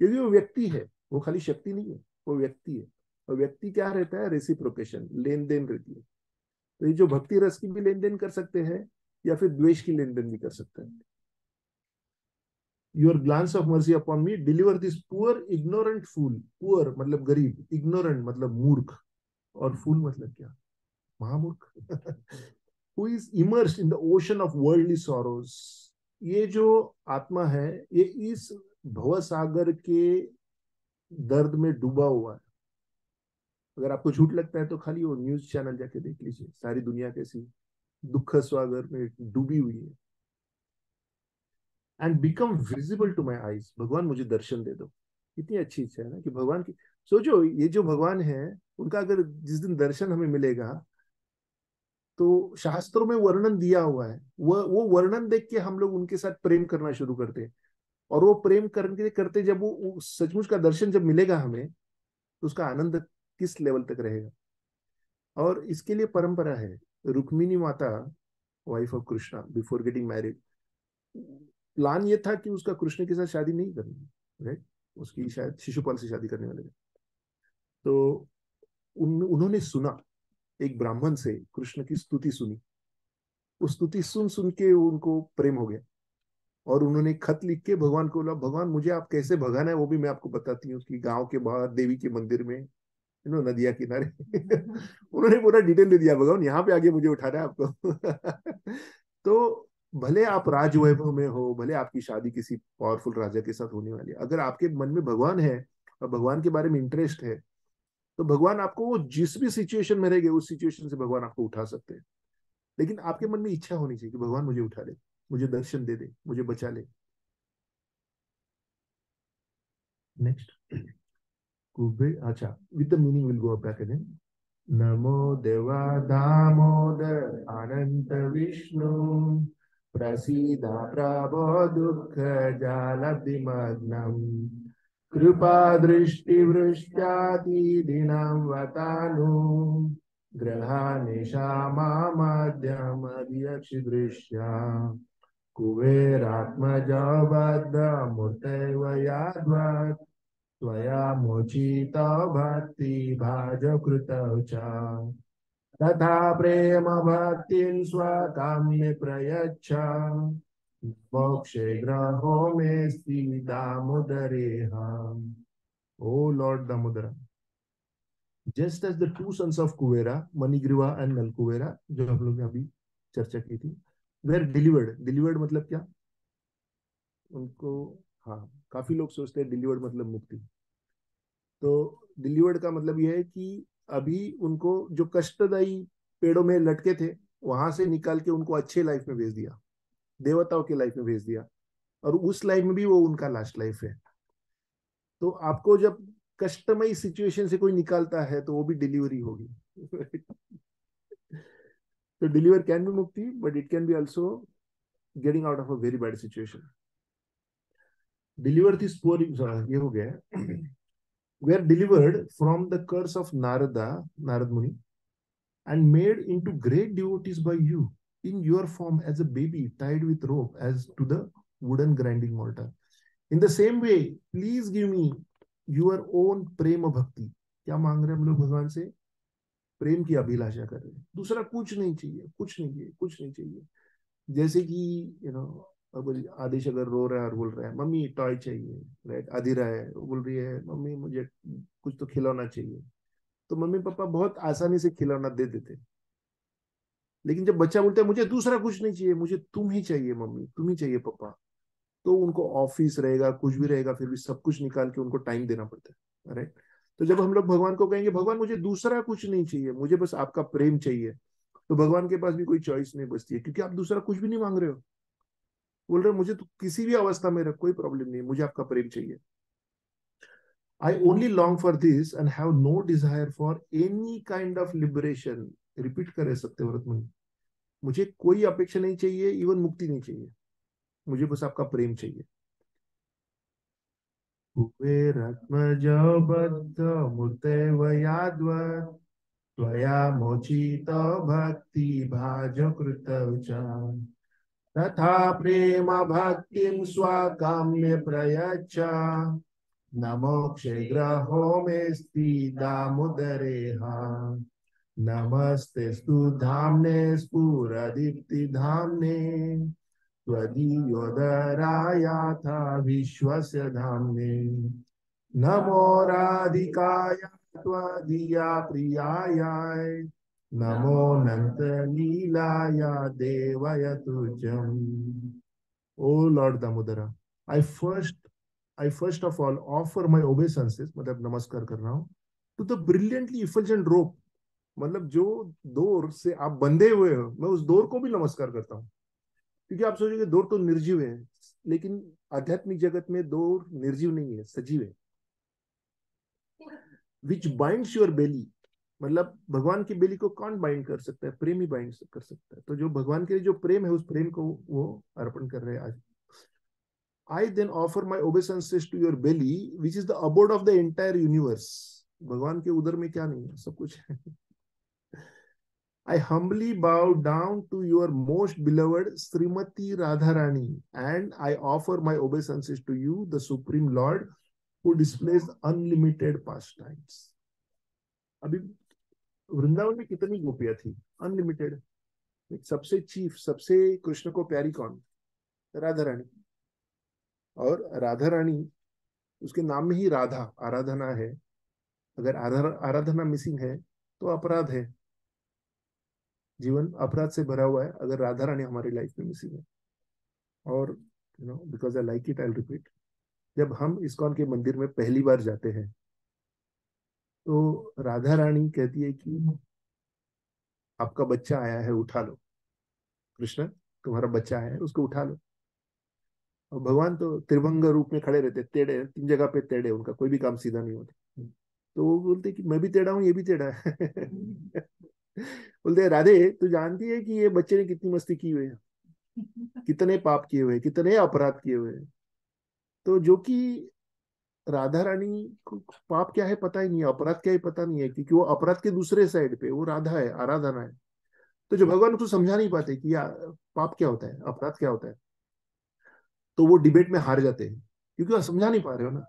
क्योंकि वो व्यक्ति है, वो खाली शक्ति नहीं है, वो व्यक्ति है। और व्यक्ति क्या रहता है, रेसिप्रोकेशन, लेन देन रहती है। तो ये जो भक्ति रस की भी लेन देन कर सकते हैं या फिर द्वेष की लेन देन भी कर सकते हैं। Your glance of mercy upon me deliver this poor ignorant fool. Poor मतलब गरीब, इग्नोरेंट मतलब मूर्ख, और फूल मतलब क्या, महामूर्ख। Who is immersed in the ocean of worldly sorrows. ये जो आत्मा है ये इस भव सागर के दर्द में डूबा हुआ है। अगर आपको झूठ लगता है तो खाली वो न्यूज चैनल जाके देख लीजिए, सारी दुनिया कैसी दुख सागर में डूबी हुई है। And become visible to my eyes. भगवान मुझे दर्शन दे दो। कितनी अच्छी इच्छा है ना कि भगवान की, सोचो ये जो भगवान है उनका अगर जिस दिन दर्शन हमें मिलेगा तो शास्त्रों में वर्णन दिया हुआ है, वो वर्णन देख के हम लोग उनके साथ प्रेम करना शुरू करते हैं। और वो प्रेम करने के लिए करते, जब वो सचमुच का दर्शन जब मिलेगा हमें, तो उसका आनंद किस लेवल तक रहेगा। और इसके लिए परंपरा है। रुक्मिणी माता, wife of Krishna, before getting married, plan ये था कि उसका कृष्ण के साथ शादी नहीं करनी, राइट। उसकी शायद शिशुपाल से शादी करने वाले थे। तो उन्होंने सुना, एक ब्राह्मण से कृष्ण की स्तुति सुनी। उस स्तुति सुन सुन के उनको प्रेम हो गया, और उन्होंने खत लिख के भगवान को बोला, भगवान मुझे आप कैसे भगाना है वो भी मैं आपको बताती हूँ। उसकी गांव के बाहर देवी के मंदिर में, नदिया किनारे उन्होंने पूरा डिटेल दे दिया, भगवान यहाँ पे आगे मुझे उठाना है आपको। तो भले आप राज वैभव में हो, भले आपकी शादी किसी पावरफुल राजा के साथ होने वाली है, अगर आपके मन में भगवान है और भगवान के बारे में इंटरेस्ट है, तो भगवान आपको वो जिस भी सिचुएशन में रहेंगे उस सिचुएशन से भगवान आपको उठा सकते हैं। लेकिन आपके मन में इच्छा होनी चाहिए कि भगवान मुझे उठा ले, मुझे दर्शन दे दे, मुझे बचा ले। नेक्स्ट, कुबे, अच्छा, with the meaning will go back again. नमो देवा दामोदर अनंत विष्णु, प्रसीद प्रभो दुःख जालब्धिमग्नम्, कृपा दृष्टि वृष्ट्याति दीनां वतानु, ग्रहानिशा मामध्यमधियक्षिदृश्या, कुबेरात्मजा बद्धमूर्तैव याद्वत्, त्वया मोचितो भक्ति भाजकृतौ च, तथा प्रेम भक्तिं स्वकाम्ये प्रयच्छ, मोक्षे ग्रहो मेऽस्ति दामोदरेह। O Lord Damodar, just as the two sons of Kubera, Manigriva and नलकुबेरा, जो हम लोग ने अभी चर्चा की थी, वेर डिलीवर्ड। डिलीवर्ड मतलब क्या उनको, हाँ, काफी लोग सोचते हैं डिलीवर्ड मतलब मुक्ति। तो डिलीवर्ड का मतलब यह है कि अभी उनको जो कष्टदायी पेड़ों में लटके थे, वहां से निकाल के उनको अच्छे लाइफ में भेज दिया, देवताओं के लाइफ में भेज दिया, और उस लाइफ में भी वो उनका लास्ट लाइफ है। तो आपको जब कष्टमयी सिचुएशन से कोई निकालता है तो वो भी डिलीवरी होगी। तो डिलीवर कैन बी मुक्ति, but it can be also getting out of a very bad situation. Deliver this poor, ये हो गया। They are delivered from the curse of Narada, Narad Muni, and made into great devotees by you in your form as a baby tied with rope as to the wooden grinding mortar. In the same way, please give me your own prema bhakti. क्या मांग रहे हैं हम लोग भगवान से? प्रेम की अभिलाषा कर रहे हैं, दूसरा कुछ नहीं चाहिए, कुछ नहीं चाहिए, कुछ नहीं चाहिए। जैसे कि अब आदेश अगर रो रहा है और बोल रहा है मम्मी टॉय चाहिए, राइट, अधीरा है वो बोल रही है मम्मी मुझे कुछ तो खिलौना चाहिए, तो मम्मी पापा बहुत आसानी से खिलौना दे देते। लेकिन जब बच्चा बोलता है मुझे दूसरा कुछ नहीं चाहिए, मुझे तुम ही चाहिए मम्मी, तुम ही चाहिए पापा, तो उनको ऑफिस रहेगा, कुछ भी रहेगा, फिर भी सब कुछ निकाल के उनको टाइम देना पड़ता है, राइट। तो जब हम लोग भगवान को कहेंगे भगवान मुझे दूसरा कुछ नहीं चाहिए, मुझे बस आपका प्रेम चाहिए, तो भगवान के पास भी कोई चॉइस नहीं बचती है, क्योंकि आप दूसरा कुछ भी नहीं मांग रहे हो। बोल रहे हो मुझे तो किसी भी अवस्था में रख, कोई प्रॉब्लम नहीं, मुझे आपका प्रेम चाहिए। I only long for this and have no desire for any kind of liberation. Repeat करे सत्यव्रत मुनि, मुझे कोई अपेक्षा नहीं चाहिए, इवन मुक्ति नहीं चाहिए, मुझे बस आपका प्रेम चाहिए। कुबेरात्मजो बद्धमूर्तैव याद्वत्, त्वया मोचितो भक्ति भाजकृतौ च, तथा प्रेम भक्तिं स्वकाम्ये प्रयच्छ, न मोक्षे ग्रहो मेऽस्ति दामोदरेह। नमस्तेस्तु धाम्ने स्फुरदीप्तिधाम्ने, त्वदीयोदरायाथा विश्वस्य धाम्ने, नमो राधिकाय त्वदीया प्रियाय, नमो नंत लीलाया देवय तुझम्। O Lord Damodara, I first I first of all offer my obeisances, मतलब नमस्कार कर रहा हूँ, to the brilliantly effulgent rope, मतलब जो डोर से आप बंधे हुए हो, मैं उस डोर को भी नमस्कार करता हूँ। क्योंकि आप सोचेंगे डोर तो निर्जीव है, लेकिन आध्यात्मिक जगत में डोर निर्जीव नहीं है, सजीव है। विच बाइंड्स योर बेली, मतलब भगवान की बेली को कौन बाइंड कर सकता है? प्रेम ही बाइंड कर सकता है। तो जो भगवान के लिए जो प्रेम है, उस प्रेम को वो अर्पण कर रहे हैं आज। I then offer my obeisances to your belly, which is the abode of the entire universe. भगवान के उदर में क्या नहीं है, सब कुछ है. I humbly bow down to your most beloved Srimati Radharani, and I offer my obeisances to you, the Supreme Lord, who displays unlimited pastimes. अभी वृंदावन में कितनी गोपियां थी? अनलिमिटेड. सबसे चीफ, सबसे कृष्ण को प्यारी कौन? राधा रानी. और राधा रानी, उसके नाम में ही राधा, आराधना है. अगर आराधना मिसिंग है तो अपराध है. जीवन अपराध से भरा हुआ है अगर राधा रानी हमारी लाइफ में मिसिंग है. और because I like it, I repeat, जब हम इस्कॉन के मंदिर में पहली बार जाते हैं तो राधा रानी कहती है कि आपका बच्चा आया है, उठा लो. कृष्ण, तुम्हारा बच्चा आया है, उसको उठा लो. और भगवान तो त्रिभंग रूप में खड़े रहते, टेढ़े, 3 जगह पे टेढ़े, उनका कोई भी काम सीधा नहीं होता. तो वो बोलते कि मैं भी टेढ़ा हूँ, ये भी टेढ़ा है. बोलते राधे, तू जानती है कि ये बच्चे ने कितनी मस्ती की हुई है, कितने पाप किए हुए, कितने अपराध किए हुए. तो जो कि राधा रानी को पाप क्या है पता ही नहीं है, अपराध क्या है पता नहीं है, क्योंकि वो अपराध के दूसरे साइड पे वो राधा है, आराधना है. तो जो भगवान उसको समझा नहीं पाते कि पाप क्या होता है, अपराध क्या होता है, तो वो डिबेट में हार जाते हैं क्योंकि वो समझा नहीं पा रहे हो ना.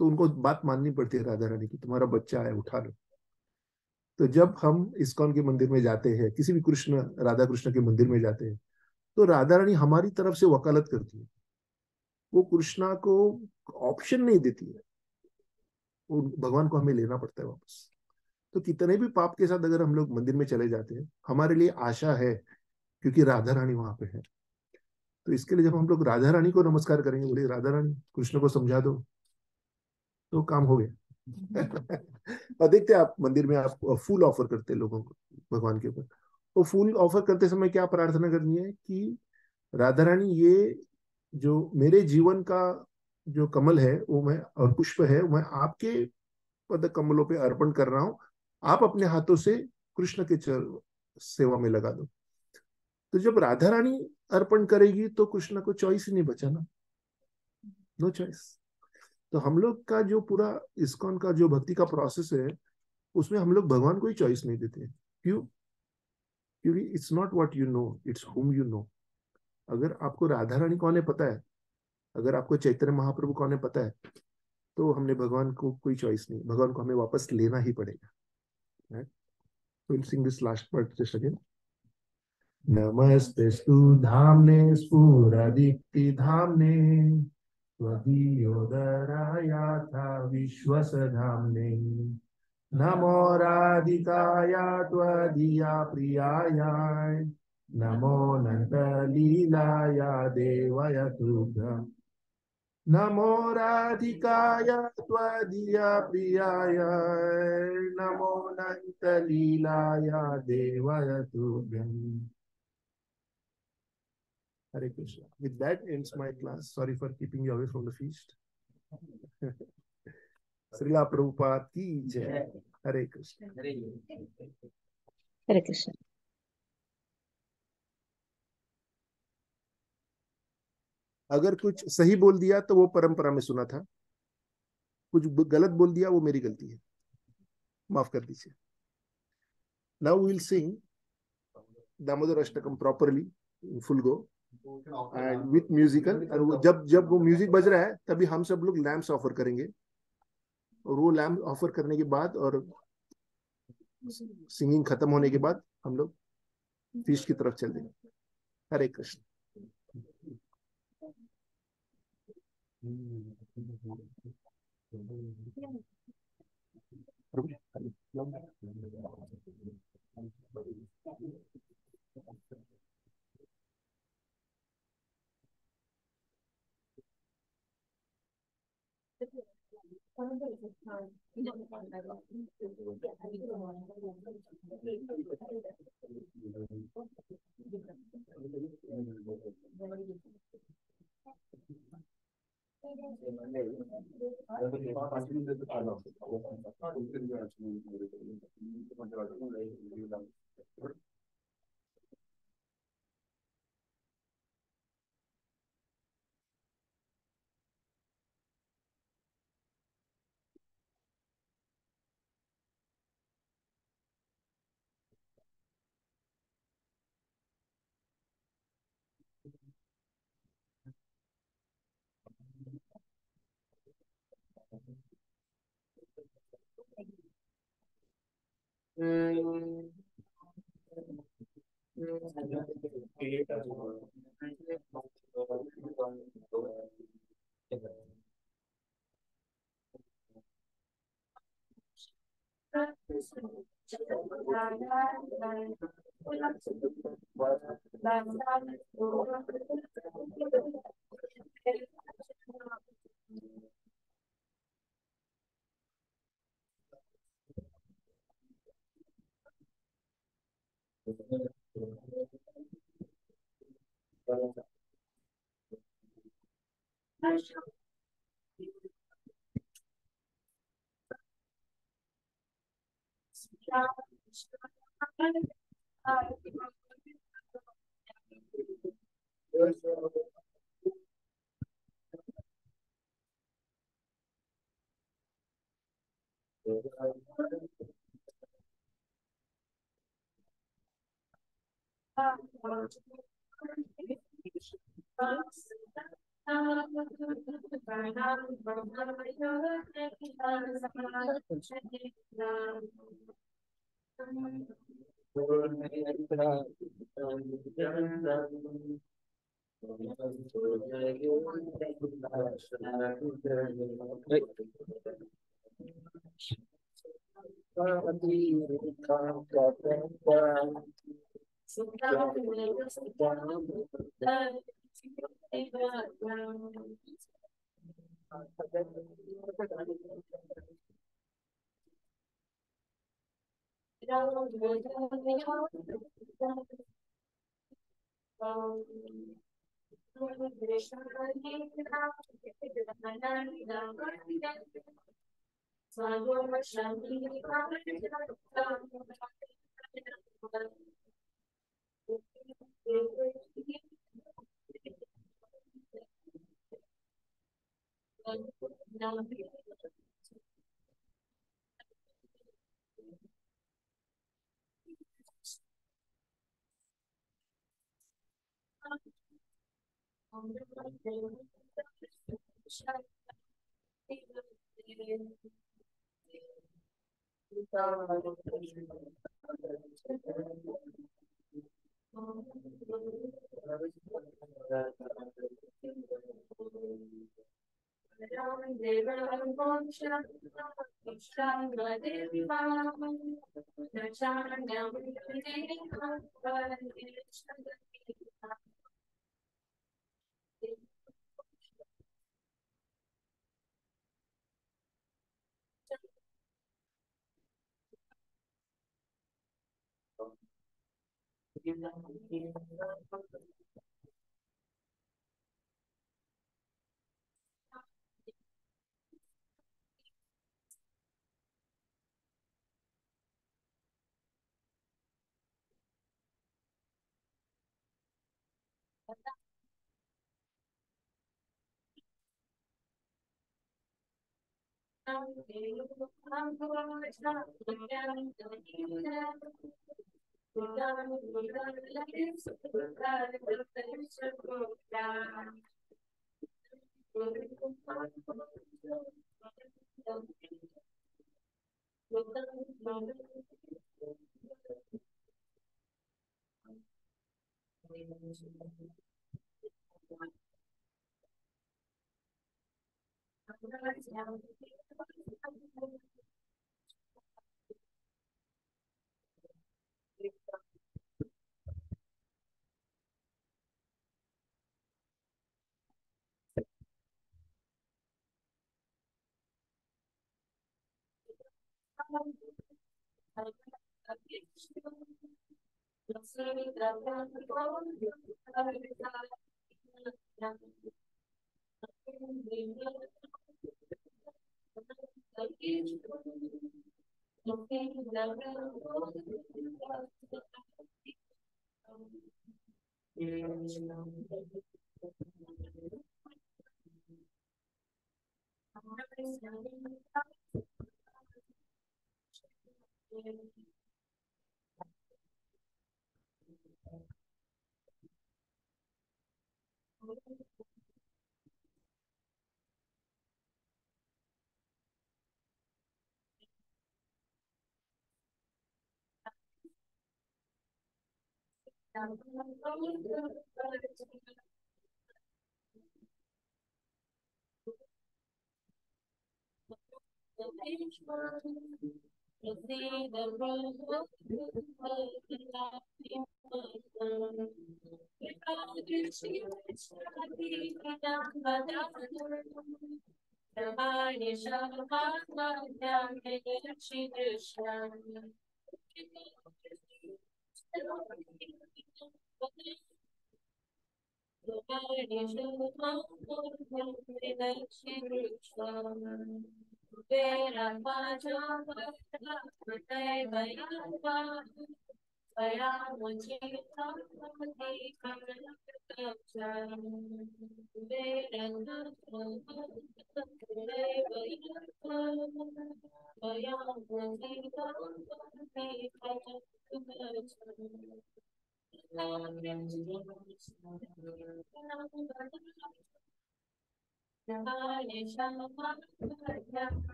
तो उनको बात माननी पड़ती है राधा रानी की, तुम्हारा बच्चा है, उठा लो. तो जब हम इस्कॉन के मंदिर में जाते हैं, किसी भी कृष्ण राधा कृष्ण के मंदिर में जाते हैं, तो राधा रानी हमारी तरफ से वकालत करती है. वो कृष्णा को ऑप्शन नहीं देती है, वो भगवान को हमें लेना पड़ता है वापस. तो कितने भी पाप के साथ अगर हम लोग मंदिर में चले जाते हैं, हमारे लिए आशा है, क्योंकि राधा रानी वहां पे है. तो इसके लिए जब हम लोग राधा रानी को नमस्कार करेंगे, बोले राधा रानी कृष्ण को समझा दो, तो काम हो गया. और देखते हैं आप मंदिर में आप फूल ऑफर करते हैं लोगों को भगवान के ऊपर. तो फूल ऑफर करते समय क्या प्रार्थना करनी है कि राधा रानी, ये जो मेरे जीवन का जो कमल है वो मैं, और पुष्प है, मैं आपके पद कमलों पे अर्पण कर रहा हूं. आप अपने हाथों से कृष्ण के सेवा में लगा दो. तो जब राधा रानी अर्पण करेगी तो कृष्ण को चॉइस ही नहीं बचा ना, नो चॉइस. तो हम लोग का जो पूरा इस्कॉन का जो भक्ति का प्रोसेस है, उसमें हम लोग भगवान को ही चॉइस नहीं देते. क्यों? क्योंकि it's not what you know, it's whom you know. अगर आपको राधा रानी कौन है पता है, अगर आपको चैतन्य महाप्रभु कौन है पता है, तो हमने भगवान को कोई चॉइस नहीं, भगवान को हमें वापस लेना ही पड़ेगा. right? So we'll sing this last part just again. नमस्तेस्तु धाम्ने स्फुरदीप्ति धाम्ने त्वदीयोदरायाथा विश्वसधाम्ने. नमो राधिकाय त्वदीया प्रियाय, नमो नन्दलीलाय देवय तुभ्यम्. नमो राधिकाय त्वदीया प्रियाय, नमो नन्दलीलाय देवय तुभ्यम्. Hare Krishna. With that ends my class. Sorry for keeping you away from the feast. Srila Prabhupada ki jai. Hare Krishna. हरे कृष्ण. अगर कुछ सही बोल दिया तो वो परंपरा में सुना था, कुछ गलत बोल दिया वो मेरी गलती है, माफ कर दीजिए. Now we will sing Damodar Ashtakam properly in full go and with musical. और जब जब वो म्यूजिक बज रहा है तभी हम सब लोग लैम्प्स ऑफर करेंगे, और वो लैम्प ऑफर करने के बाद और सिंगिंग खत्म होने के बाद हम लोग फीस्ट की तरफ चल देंगे. हरे Krishna.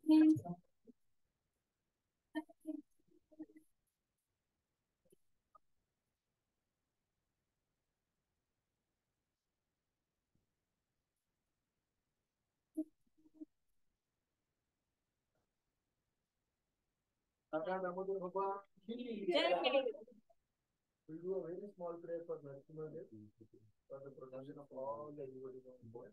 We'll do a very small prayer for Narasimha for the protection of all the everybody on board.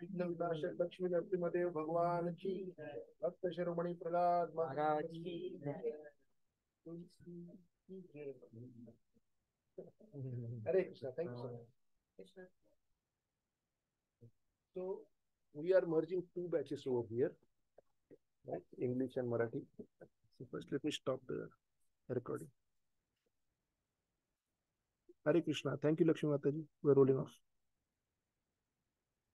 विघ्न विनाशक लक्ष्मी नरसिंहदेव भगवान की, भक्त शिरोमणी प्रहलाद महाराज की, हरे Krishna. Thank you so much. So we are merging two batches over here, right? English and Marathi. So first let me stop the recording. Hare Krishna. Thank you, Lakshmi Mataji. We're rolling off.